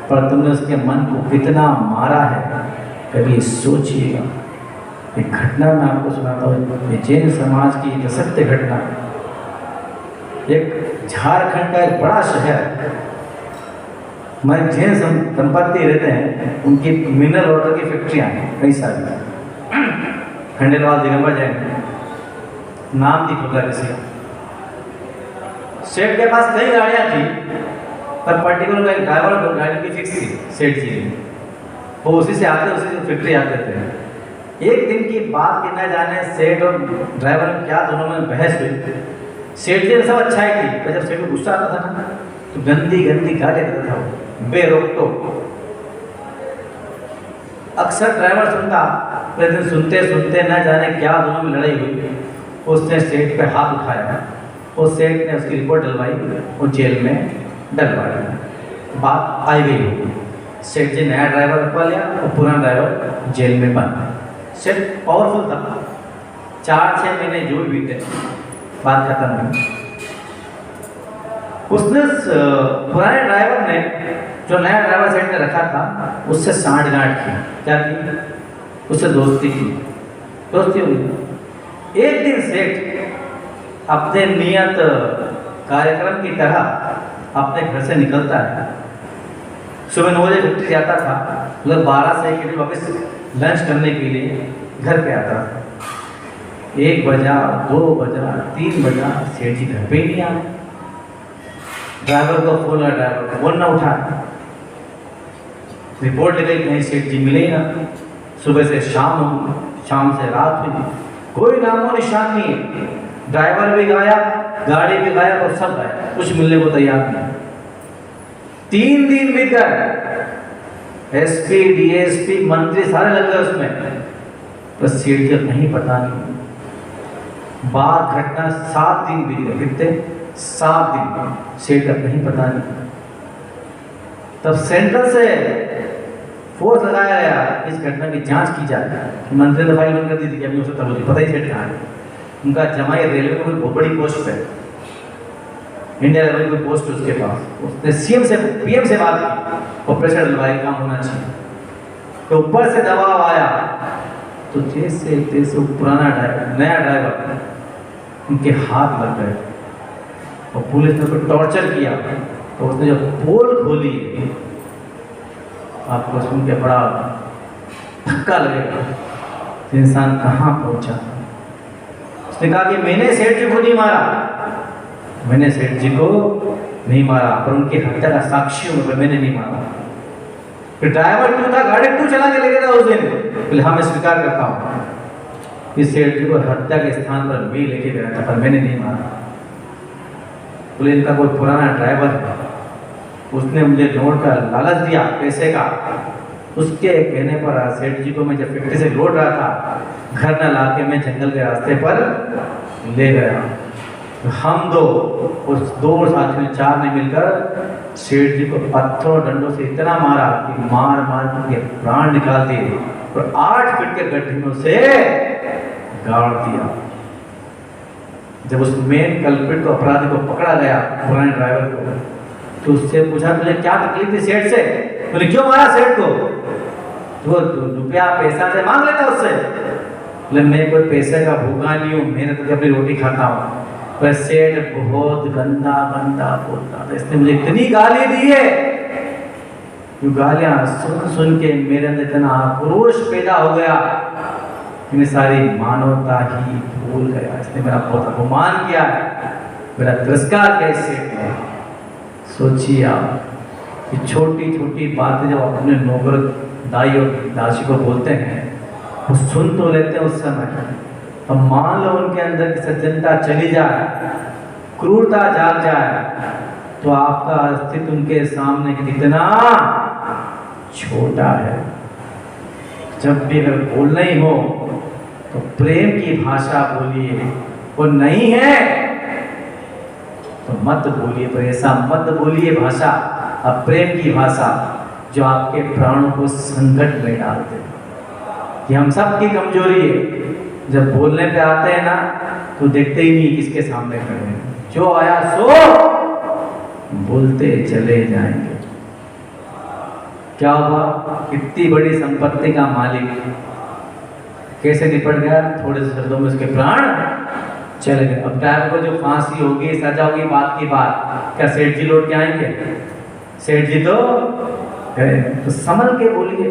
पर तुमने उसके मन को कितना मारा है कभी सोचिएगा। एक घटना मैं आपको सुनाता हूँ, ये जैन समाज की सत्य घटना। एक झारखंड का एक बड़ा शहर, हमारे जैन दंपत्ति रहते हैं, उनकी मिनरल वाटर की फैक्ट्रियाँ हैं कई सारी, खंडेलवाल दिगंबर जैन नाम थी खुदा किसी का। सेठ के पास कई गाड़ियाँ थी, पर पर्टिकुलर एक ड्राइवर गाड़ी की फिक्स थी सेठ जी, वो उसी से आते, उसी से फैक्ट्री आते थे। एक दिन की बात की न जाने सेठ और ड्राइवर में क्या दोनों में बहस हुई। सेठ जी सब अच्छा ही थी, पर जब सेठ को गुस्सा आता था ना तो गंदी गंदी गाली देता था वो बेरोक टोक। अक्सर ड्राइवर सुनता, लेकिन सुनते सुनते न जाने क्या दोनों में लड़ाई हुई। उसने सेठ पे हाथ उठाया और सेठ ने उसकी रिपोर्ट डलवाई और जेल में डलवा दिया। बात आई गई होगी, सेठ जी नया ड्राइवर रखवा लिया और पुराना ड्राइवर जेल में बंद। सेठ पावरफुल था, 4-6 महीने जो भी बीते बात खत्म हुई। उसने पुराने ड्राइवर ने जो नया ड्राइवर सेठ ने रखा था उससे सांठ-गांठ की। क्या की? उससे दोस्ती की, दोस्ती हुई। एक दिन सेठ अपने नियत कार्यक्रम की तरह अपने घर से निकलता है। सुबह 9 बजे फैक्ट्री जाता था, मतलब 12 से 1 बजे वापस लंच करने के लिए घर पे आता था। 1 बजा, 2 बजा, 3 बजा, सेठ जी घर पे ही नहीं आए। ड्राइवर को फोन लगा, ड्राइवर का फोन ना उठा, रिपोर्ट लगाई, कहीं सेठ जी मिले ही ना। सुबह से शाम हो, शाम से रात हुई, कोई नामो निशान नहीं है। ड्राइवर भी गायब, गाड़ी भी गायब और सब गायब, कुछ मिलने को तैयार नहीं। 3 दिन बीत गए, एसपी, डीएसपी, मंत्री सारे लग गए उसमें, बस सेठ जी कहीं पता नहीं। बात घटना 7 दिन बीत गए, कितने? 7 दिन, सेठ का कहीं पता नहीं। तब सेंट्रल से फोर्स लगाया गया, इस घटना की जांच की जाए। मंत्री ने फाइल बंद कर दी थी कि अभी उसे पता ही सेठ कहाँ है। उनका जमाई रेलवे में बहुत बड़ी पोस्ट पे, इंडिया लेवल की पोस्ट उसके पास, उसने सीएम से पीएम से बात की और प्रेशर डलवाया काम होना चाहिए। तो ऊपर से दबाव आया तो जैसे तैसे पुराना ड्राइवर नया ड्राइवर उनके हाथ लग गए और पुलिस ने उसको टॉर्चर किया। तो उसने जब पोल खोली, आपको सुन के बड़ा धक्का लगेगा, इंसान कहाँ पहुंचा। उसने कहा कि मैंने सेठ जी को नहीं मारा, मैंने सेठ जी को नहीं मारा, पर उनकी हत्या का साक्षी हूं, मैंने नहीं मारा। फिर ड्राइवर तू था, गाड़ी तू चला के ले गया था उस दिन, बोले हाँ मैं स्वीकार करता हूँ, इस सेठ जी को हत्या के स्थान पर मैं लेके गया था, पर मैंने नहीं मारा। बोले इनका कोई पुराना ड्राइवर है, उसने मुझे नोट का लालच दिया पैसे का, उसके कहने पर सेठ जी को मैं जब फैक्ट्री से लौट रहा था, घर न लाके मैं जंगल के रास्ते पर ले गया। हम दो उस दो साथियों ने, चार ने मिलकर सेठ जी को पत्थरों डंडों से इतना मारा कि मार मार के प्राण निकाल दिए और 8 फीट के गड्ढे से गाड़ दिया। जब उस मेन कल्प्रिट को, अपराधी को पकड़ा गया, पुराने ड्राइवर को, तो उससे पूछा तुझे क्या तकलीफ थी सेठ से? बोले क्यों मारा सेठ को? तो रुपया पैसा से मांग लेता उससे। बोले मैं कोई पैसे का भूखा नहीं हूँ, मेहनत करके अपनी रोटी खाता हूँ। पर सेठ बहुत गंदा गंदा बोलता था, इसने मुझे इतनी गाली दी है, जो गालियां सुन सुन के मेरे अंदर इतना आक्रोश पैदा हो गया, मैंने सारी मानवता ही भूल गया। इसने मेरा बहुत अपमान किया है, मेरा तिरस्कार कैसे है। सोचिए आप कि छोटी छोटी बातें जब अपने नौकर दाई और दासी को बोलते हैं, वो सुन तो लेते हैं उस समय, अब मान लो उनके अंदर की सज्जनता चली जाए, क्रूरता जाग जाए, तो आपका अस्तित्व उनके सामने कितना छोटा है। जब भी अगर बोलना ही हो तो प्रेम की भाषा बोलिए, वो नहीं है तो मत बोलिए, पर ऐसा मत बोलिए भाषा, अब प्रेम की भाषा जो आपके प्राणों को संकट में डालते हैं। ये हम सब की कमजोरी है, जब बोलने पे आते हैं ना तो देखते ही नहीं किसके सामने खड़े हैं, जो आया सो बोलते चले जाएंगे। क्या हुआ? इतनी बड़ी संपत्ति का मालिक कैसे निपट गया? थोड़े से शब्दों में उसके प्राण चले गए। अब ड्राइवर को जो फांसी होगी, सजा होगी, बात की बात, क्या सेठ जी लौट के आएंगे? सेठ जी तो गए। तो संभल के बोलिए।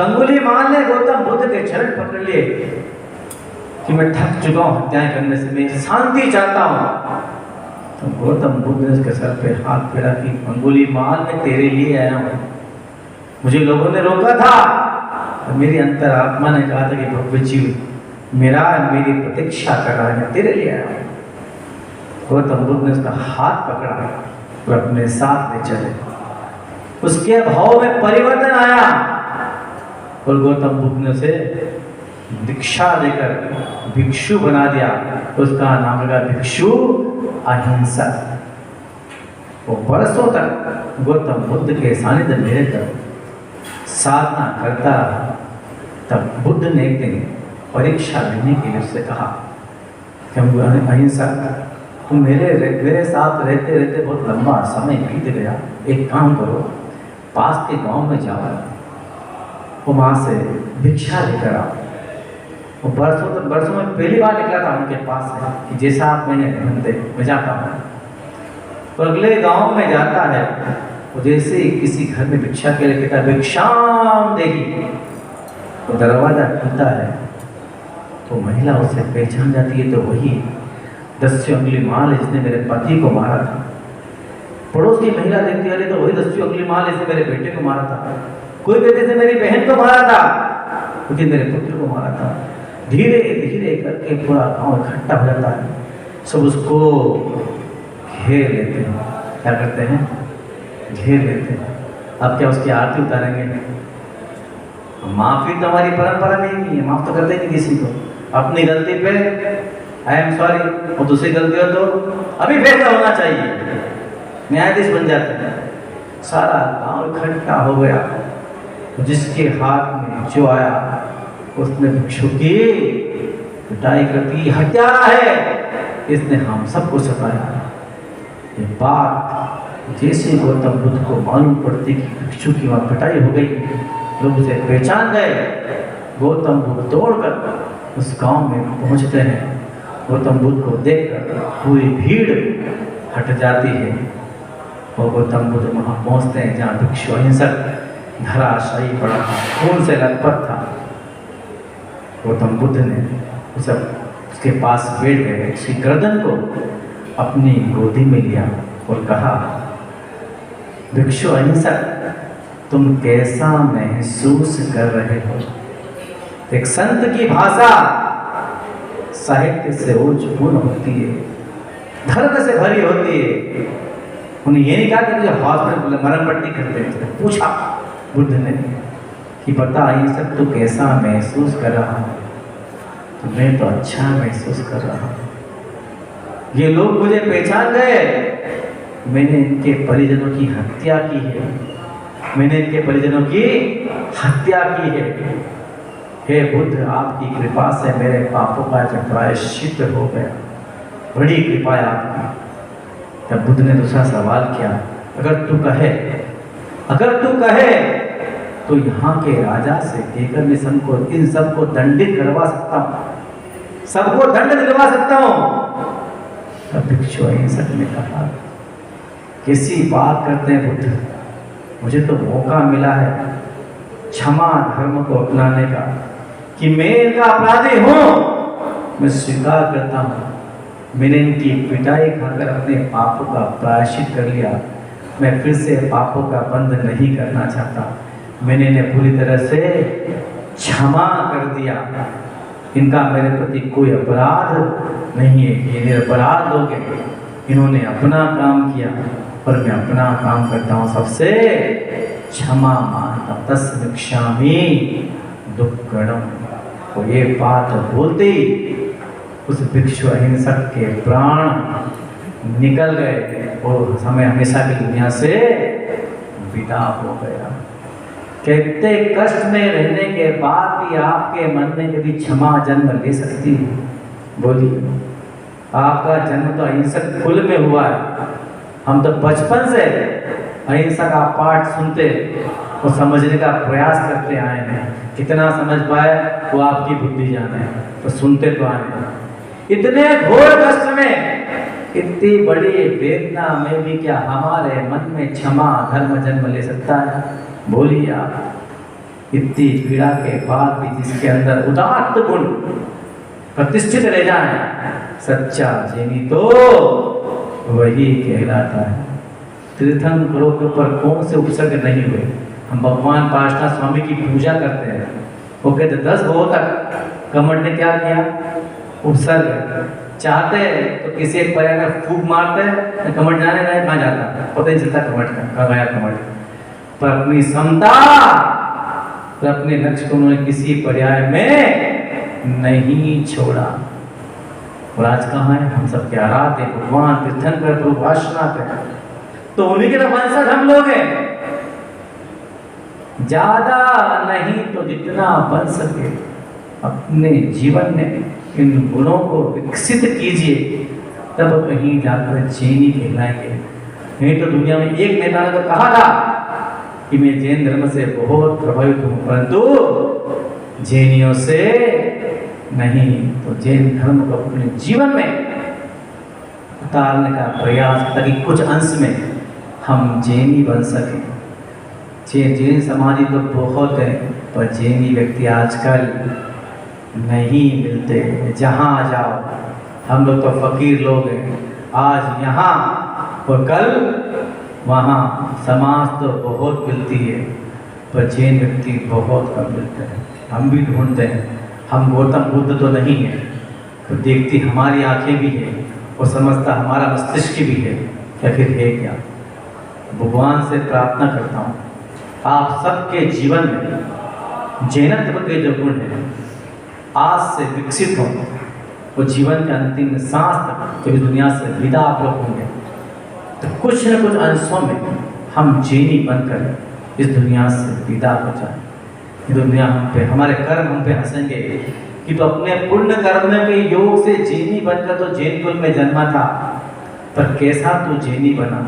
अंगुली मान ले गौतम बुद्ध के चरण पकड़ लिए कि मैं थक चुका हूं हत्याएं करने से, मैं शांति चाहता हूं। तो गौतम बुद्ध ने उसके सर पे हाथ फेरा कि अंगुली मान, मैं तेरे लिए आया हूं, मुझे लोगों ने रोका था, और मेरी अंतरात्मा ने कहा था कि भव्य जीव मेरी प्रतीक्षा कर रहा है, मैं तेरे लिए आया हूं। गौतम बुद्ध ने उसका हाथ पकड़ा और अपने साथ ले चले। उसके भाव में परिवर्तन आया और गौतम बुद्ध ने उसे दीक्षा देकर भिक्षु बना दिया। तो उसका नाम लगा भिक्षु अहिंसक। वो बरसों तक गौतम बुद्ध के सानिध्य में रहकर साधना करता रहा। तब बुद्ध ने एक दिन परीक्षा लेने के लिए उससे कहा कि अहिंसक, तुम मेरे साथ रहते रहते बहुत लंबा समय बीत गया, एक काम करो, पास के गांव में जाओ, वो वहाँ से भिक्षा लेकर आओ। वो बरसों में पहली बार निकला था उनके पास से कि जैसा आप मैंने बनते मैं जाता हूँ। तो अगले गांव में जाता है, वो जैसे ही किसी घर में भिक्षा के लिए कहता भिक्षाम देगी, तो दरवाजा खुलता है तो महिला उसे पहचान जाती है, तो वही 10 अंगुलीमाल जिसने मेरे पति को मारा था। पड़ोस की महिला देखती है तो वही 10 अंगुलीमाल जिसने मेरे बेटे को मारा था। कोई कहते थे मेरी बहन को मारा था, क्योंकि मेरे पुत्र को मारा था। धीरे धीरे करके पूरा गांव इकट्ठा हो जाता है, सब उसको घेर लेते हैं। क्या करते हैं? घेर लेते हैं। अब क्या उसकी आरती उतारेंगे? माफी तो हमारी परंपरा में ही नहीं है, माफ तो करते नहीं किसी को। अपनी गलती पे आई एम सॉरी, और दूसरी गलती हो तो अभी फैसला होना चाहिए, न्यायाधीश बन जाते हैं। सारा गांव इकट्ठा हो गया, जिसके हाथ में जो आया उसने भिक्षु की पिटाई कर दी, हत्यारा है, इसने हम सबको सताया। ये बात जैसे गौतम बुद्ध को मालूम पड़ती कि भिक्षु की वहाँ पिटाई हो गई, लोग उसे पहचान गए। गौतम बुद्ध दौड़कर उस गांव में पहुंचते हैं। गौतम बुद्ध को देखकर पूरी भीड़ हट जाती है और गौतम बुद्ध वहाँ पहुंचते हैं जहाँ भिक्षु अहिंसक धराशायी पड़ा था, खून से लथपथ था। गौतम बुद्ध ने उसके पास बैठ गए, उसकी गर्दन को अपनी गोदी में लिया और कहा, भिक्षु अहिंसक, तुम कैसा महसूस कर रहे हो? एक संत की भाषा साहित्य से ओजपूर्ण होती है, धर्म से भरी होती है। उन्हें ये नहीं कहा कि मुझे हॉस्पिटल मरण पट्टी करते हैं। पूछा बुद्ध ने कि बता अहिंसक तू कैसा महसूस कर रहा है? तो मैं तो अच्छा महसूस कर रहा हूँ। ये लोग मुझे पहचान गए, मैंने इनके परिजनों की हत्या की है, मैंने इनके परिजनों की हत्या की है। हे बुद्ध, आपकी कृपा से मेरे पापों का जो प्रायश्चित हो गया, बड़ी कृपा है आपकी। तब बुद्ध ने दूसरा सवाल किया, अगर तू कहे तो यहाँ के राजा से कहकर मैं इन सबको दंडित करवा सकता हूँ, सबको दंड दिलवा सकता हूँ। तब भिक्षु अहिंसक ने कहा, कैसी बात करते हैं बुद्ध, मुझे तो मौका मिला है क्षमा धर्म को अपनाने का, कि मैं इनका अपराधी हूँ, मैं स्वीकार करता हूँ। मैंने इनकी पिटाई खाकर अपने पापों का प्रायश्चित कर लिया, मैं फिर से पापों का बंध नहीं करना चाहता। मैंने इन्हें पूरी तरह से क्षमा कर दिया, इनका मेरे प्रति कोई अपराध नहीं है, ये निरपराध लोग हैं, इन्होंने अपना काम किया और मैं अपना काम करता हूँ, सबसे क्षमा मांगता, तस्मिक्षामि दुक्कड़म। और ये बात बोलते उस भिक्षु अहिंसक के प्राण निकल गए और समय हमेशा की दुनिया से विदा हो गया। कहते कष्ट में रहने के बाद भी आपके मन में कभी क्षमा जन्म ले सकती है? बोलिए, आपका जन्म तो अहिंसक कुल में हुआ है। हम तो बचपन से अहिंसा का पाठ सुनते और समझने का प्रयास करते आए हैं। कितना समझ पाए वो आपकी बुद्धि जाने, तो सुनते तो आए हैं। इतने घोर कष्ट में, इतनी बड़ी वेदना में भी क्या हमारे मन में क्षमा धर्म जन्म ले सकता है? बोलिए आप, इतनी पीड़ा के बाद भी जिसके अंदर उदात्त गुण प्रतिष्ठित रह जाए, सच्चा जैनी तो वही कहलाता है। तीर्थंकरों के ऊपर कौन से उपसर्ग नहीं हुए? हम भगवान पार्षद स्वामी की पूजा करते हैं, वो कहते 10 भोग तक कमठ ने क्या किया? उपसर्ग। चाहते तो किसी एक पर्याय में फूक मारते, कमठ जाने रहे कहाँ जाता, पता नहीं चलता कमठ का कहाँ गया कमठ। पर अपनी समता, पर अपने लक्ष्य को उन्होंने किसी पर्याय में नहीं छोड़ा। और आज कहाँ है? हम सबके आराध्य भगवान तीर्थंकर प्रभु वासनाथ है, तो उन्हीं के वंशज हम लोग हैं। ज्यादा नहीं तो जितना बन सके अपने जीवन में इन गुणों को विकसित कीजिए, तब कहीं जाकर जैनी कहलाएंगे। नहीं तो दुनिया में एक नेता ने तो कहा था कि मैं जैन धर्म से बहुत प्रभावित हूँ, परंतु जैनियों से नहीं। तो जैन धर्म को अपने जीवन में उतारने का प्रयास, ताकि कुछ अंश में हम जैनी बन सकें। जैन समाधि तो बहुत है, पर जैनी व्यक्ति आजकल नहीं मिलते। जहाँ जाओ, हम लोग तो फकीर लोग हैं, आज यहाँ और कल वहाँ। समाज तो बहुत मिलती है, पर जैन व्यक्ति बहुत कम मिलते हैं। हम भी ढूंढते हैं। हम गौतम बुद्ध तो नहीं है, तो देखती हमारी आंखें भी है और समझता हमारा मस्तिष्क भी है, या फिर है क्या? भगवान से प्रार्थना करता हूँ आप सबके जीवन में जैनत्व के जो गुण हैं आज से विकसित हो, वो जीवन के अंतिम सांस तक जब इस दुनिया से विदा आप लोग होंगे, तो कुछ न कुछ अंशों में हम जैनी बनकर इस दुनिया से विदा हो जाए। ये दुनिया हम पे, हमारे कर्म हम पे हंसेंगे कि तो अपने पुण्य कर्म के योग से जैनी बनकर तो जैन कुल में जन्मा था, पर कैसा तू जिनी बना।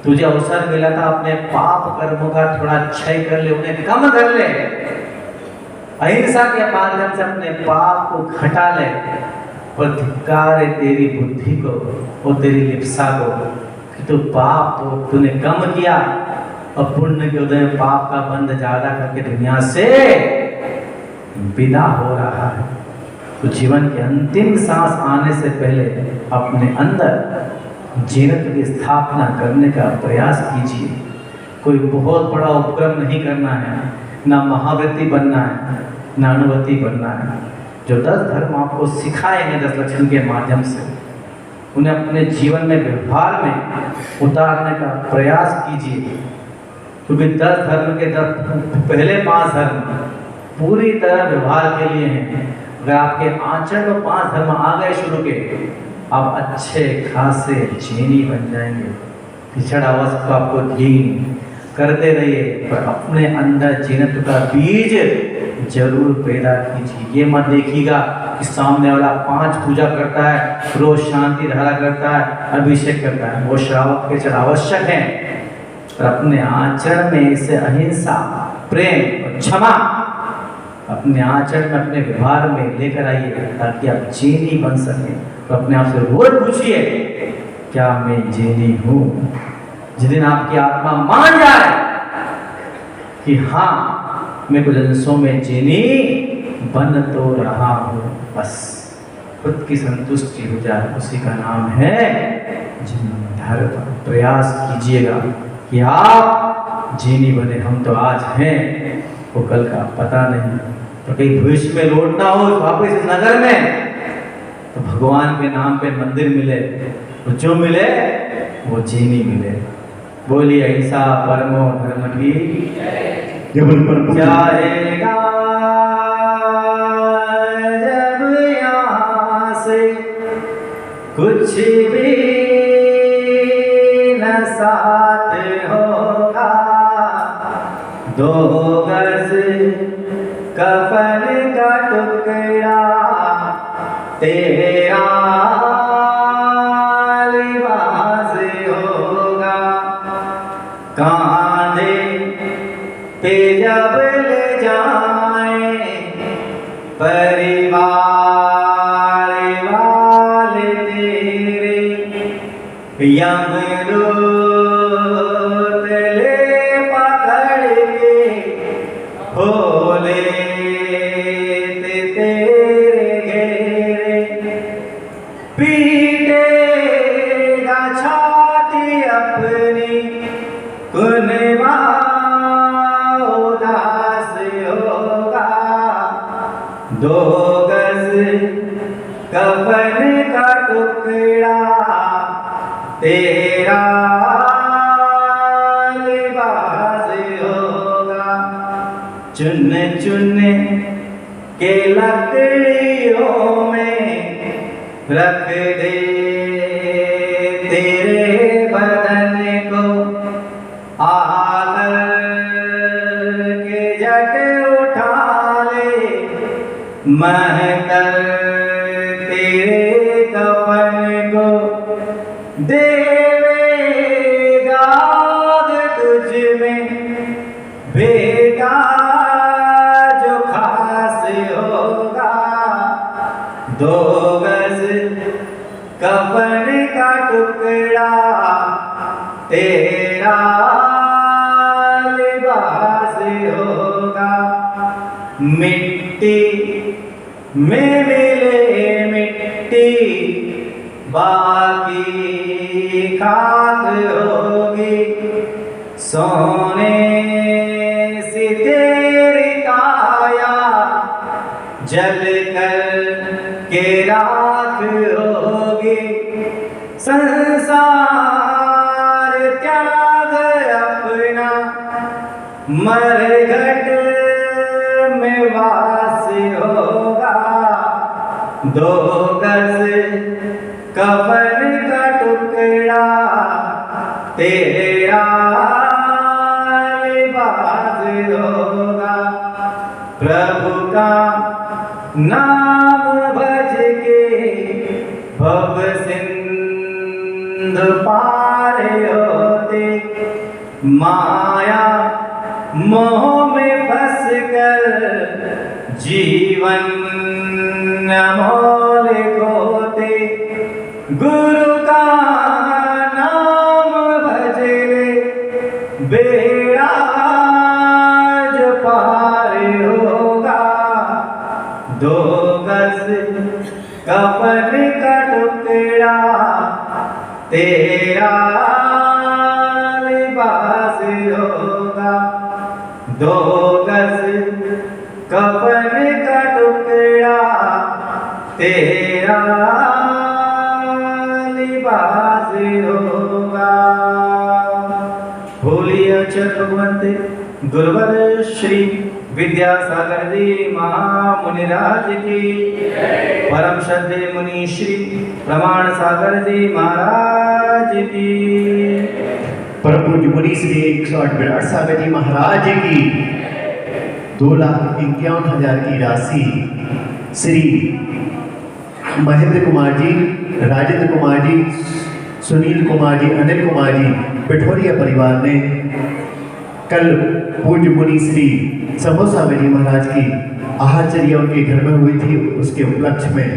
तुझे अवसर मिला था अपने पाप कर्मों का थोड़ा क्षय कर ले, उन्हें कम कर ले, अहिंसा के माध्यम से अपने पाप को घटा ले। पर धिक्कार है तेरी बुद्धि को और तेरी लिप्सा को कि तू पाप तो तूने कम किया और पुण्य के उदय में पाप का बंध ज्यादा करके दुनिया से विदा हो रहा है। तो जीवन के अंतिम सांस आने से पहले अपने अंदर जीनत की स्थापना करने का प्रयास कीजिए। कोई बहुत बड़ा उपक्रम नहीं करना है, ना महाव्रती बनना है, ना अनुवती बनना है। जो 10 धर्म आपको सिखाएंगे 10 लक्षण के माध्यम से, उन्हें अपने जीवन में व्यवहार में उतारने का प्रयास कीजिए। क्योंकि 10 धर्म के 10 पहले 5 धर्म पूरी तरह व्यवहार के लिए हैं। अगर आपके आचरण में 5 धर्म आ गए शुरू के, आप अच्छे खासे जीनी बन जाएंगे। पिछड़ा अवस्था को आपको दीन करते रहिए, पर अपने अंदर जीनत का बीज जरूर पैदा कीजिए। ये मत देखिएगा कि सामने वाला 5 पूजा करता है, रोज शांति धारा करता है, अभिषेक करता है, वो श्रावक के चढ़ आवश्यक है, पर अपने आचरण में इसे अहिंसा, प्रेम और क्षमा अपने आचरण में, अपने व्यवहार में लेकर आइए, ताकि आप जीनी बन सकें। तो अपने आप से रोज पूछिए, क्या मैं जीनी हूँ? जिस दिन आपकी आत्मा मान जाए कि हाँ मैं कुछ अंशों में जीनी बन तो रहा हूँ, बस खुद की संतुष्टि हो जाए, उसी का नाम है जीवन धर्म। प्रयास कीजिएगा कि आप जीनी बने। हम तो आज हैं, वो कल का पता नहीं, तो कहीं भविष्य में लौटना हो वापस इस नगर में, तो भगवान के नाम पे मंदिर मिले, तो जो मिले वो जीनी मिले। बोलिए अहिंसा परमो धर्म की जाएगा जब यहाँ से कुछ भी न साथ होगा, 2 गज कफन का टुकड़ा तेरा लिबास होगा, कांधे पे जब ले जाए परिवार वाले तेरे, यमदूत ले पकड़ के हो लेते तेरे घेरे, पीटेगा छाती अपनी कुनबा उदास होगा, 2 गज कफन का टुकड़ा तेरा लिबास होगा, चुन चुन के लकड़ियों में रख दे तेरे बदन को, आकर के जट उठा ले महकर तेरे कफन को, देवेगा तुझ में बेटा जो खास होगा, 2 गज कफन का टुकड़ा तेरा लिबास होगा, मिट्टी में मिले मिट्टी बाकी खाक होगी, सोने से तेरी काया जल कर के राख होगी, संसार त्याग अपना मरघट में वास होगा, 2 गज कफन का टुकड़ा तेरा लिबास होगा, प्रभु का नाम भज के भव सिंधु पार होते माया मोह में फंस कर जीवन अमोल खोते गुरु का नाम भजले बेड़ा जो पार होगा दो गज कफन का टुकड़ा तेरा लिबास होगा दो गज कफन का टुकड़ा तेरा लिबास होगा। भोलिया चक्रवर्ती गुरुवर श्री विद्यासागर जी महामुनिराज की परम श्रद्धेय मुनि श्री प्रमाण सागर जी महाराज की परम पूज्य मुनि श्री 108 विराट सागर जी महाराज की 2,51,000 की राशि श्री महेंद्र कुमार जी, राजेंद्र कुमार जी, सुनील कुमार जी, अनिल कुमार जी पिठौरिया परिवार ने कल पूज्य मुनि श्री समोसा जी महाराज की आहारचर्या उनके घर में हुई थी, उसके उपलक्ष्य में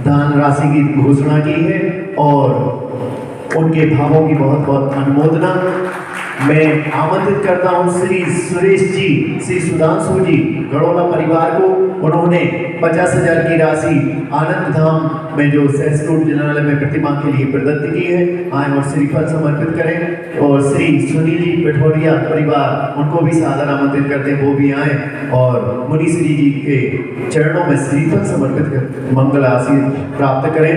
दान राशि की घोषणा की है और उनके भावों की बहुत बहुत अनुमोदना। मैं आमंत्रित करता हूं श्री सुरेश जी, श्री सुधांशु जी गड़ोला परिवार को। उन्होंने 50,000 की राशि आनंद धाम में जो सहस्त्र जिनालय में प्रतिमा के लिए प्रदत्त की है, आए और श्रीफल समर्पित करें। और श्री सुनील जी पिठौरिया परिवार, उनको भी सादर आमंत्रित करते हैं, वो भी आए और मुनि श्री जी के चरणों में श्रीफल समर्पित कर मंगल आशीर्वाद प्राप्त करें।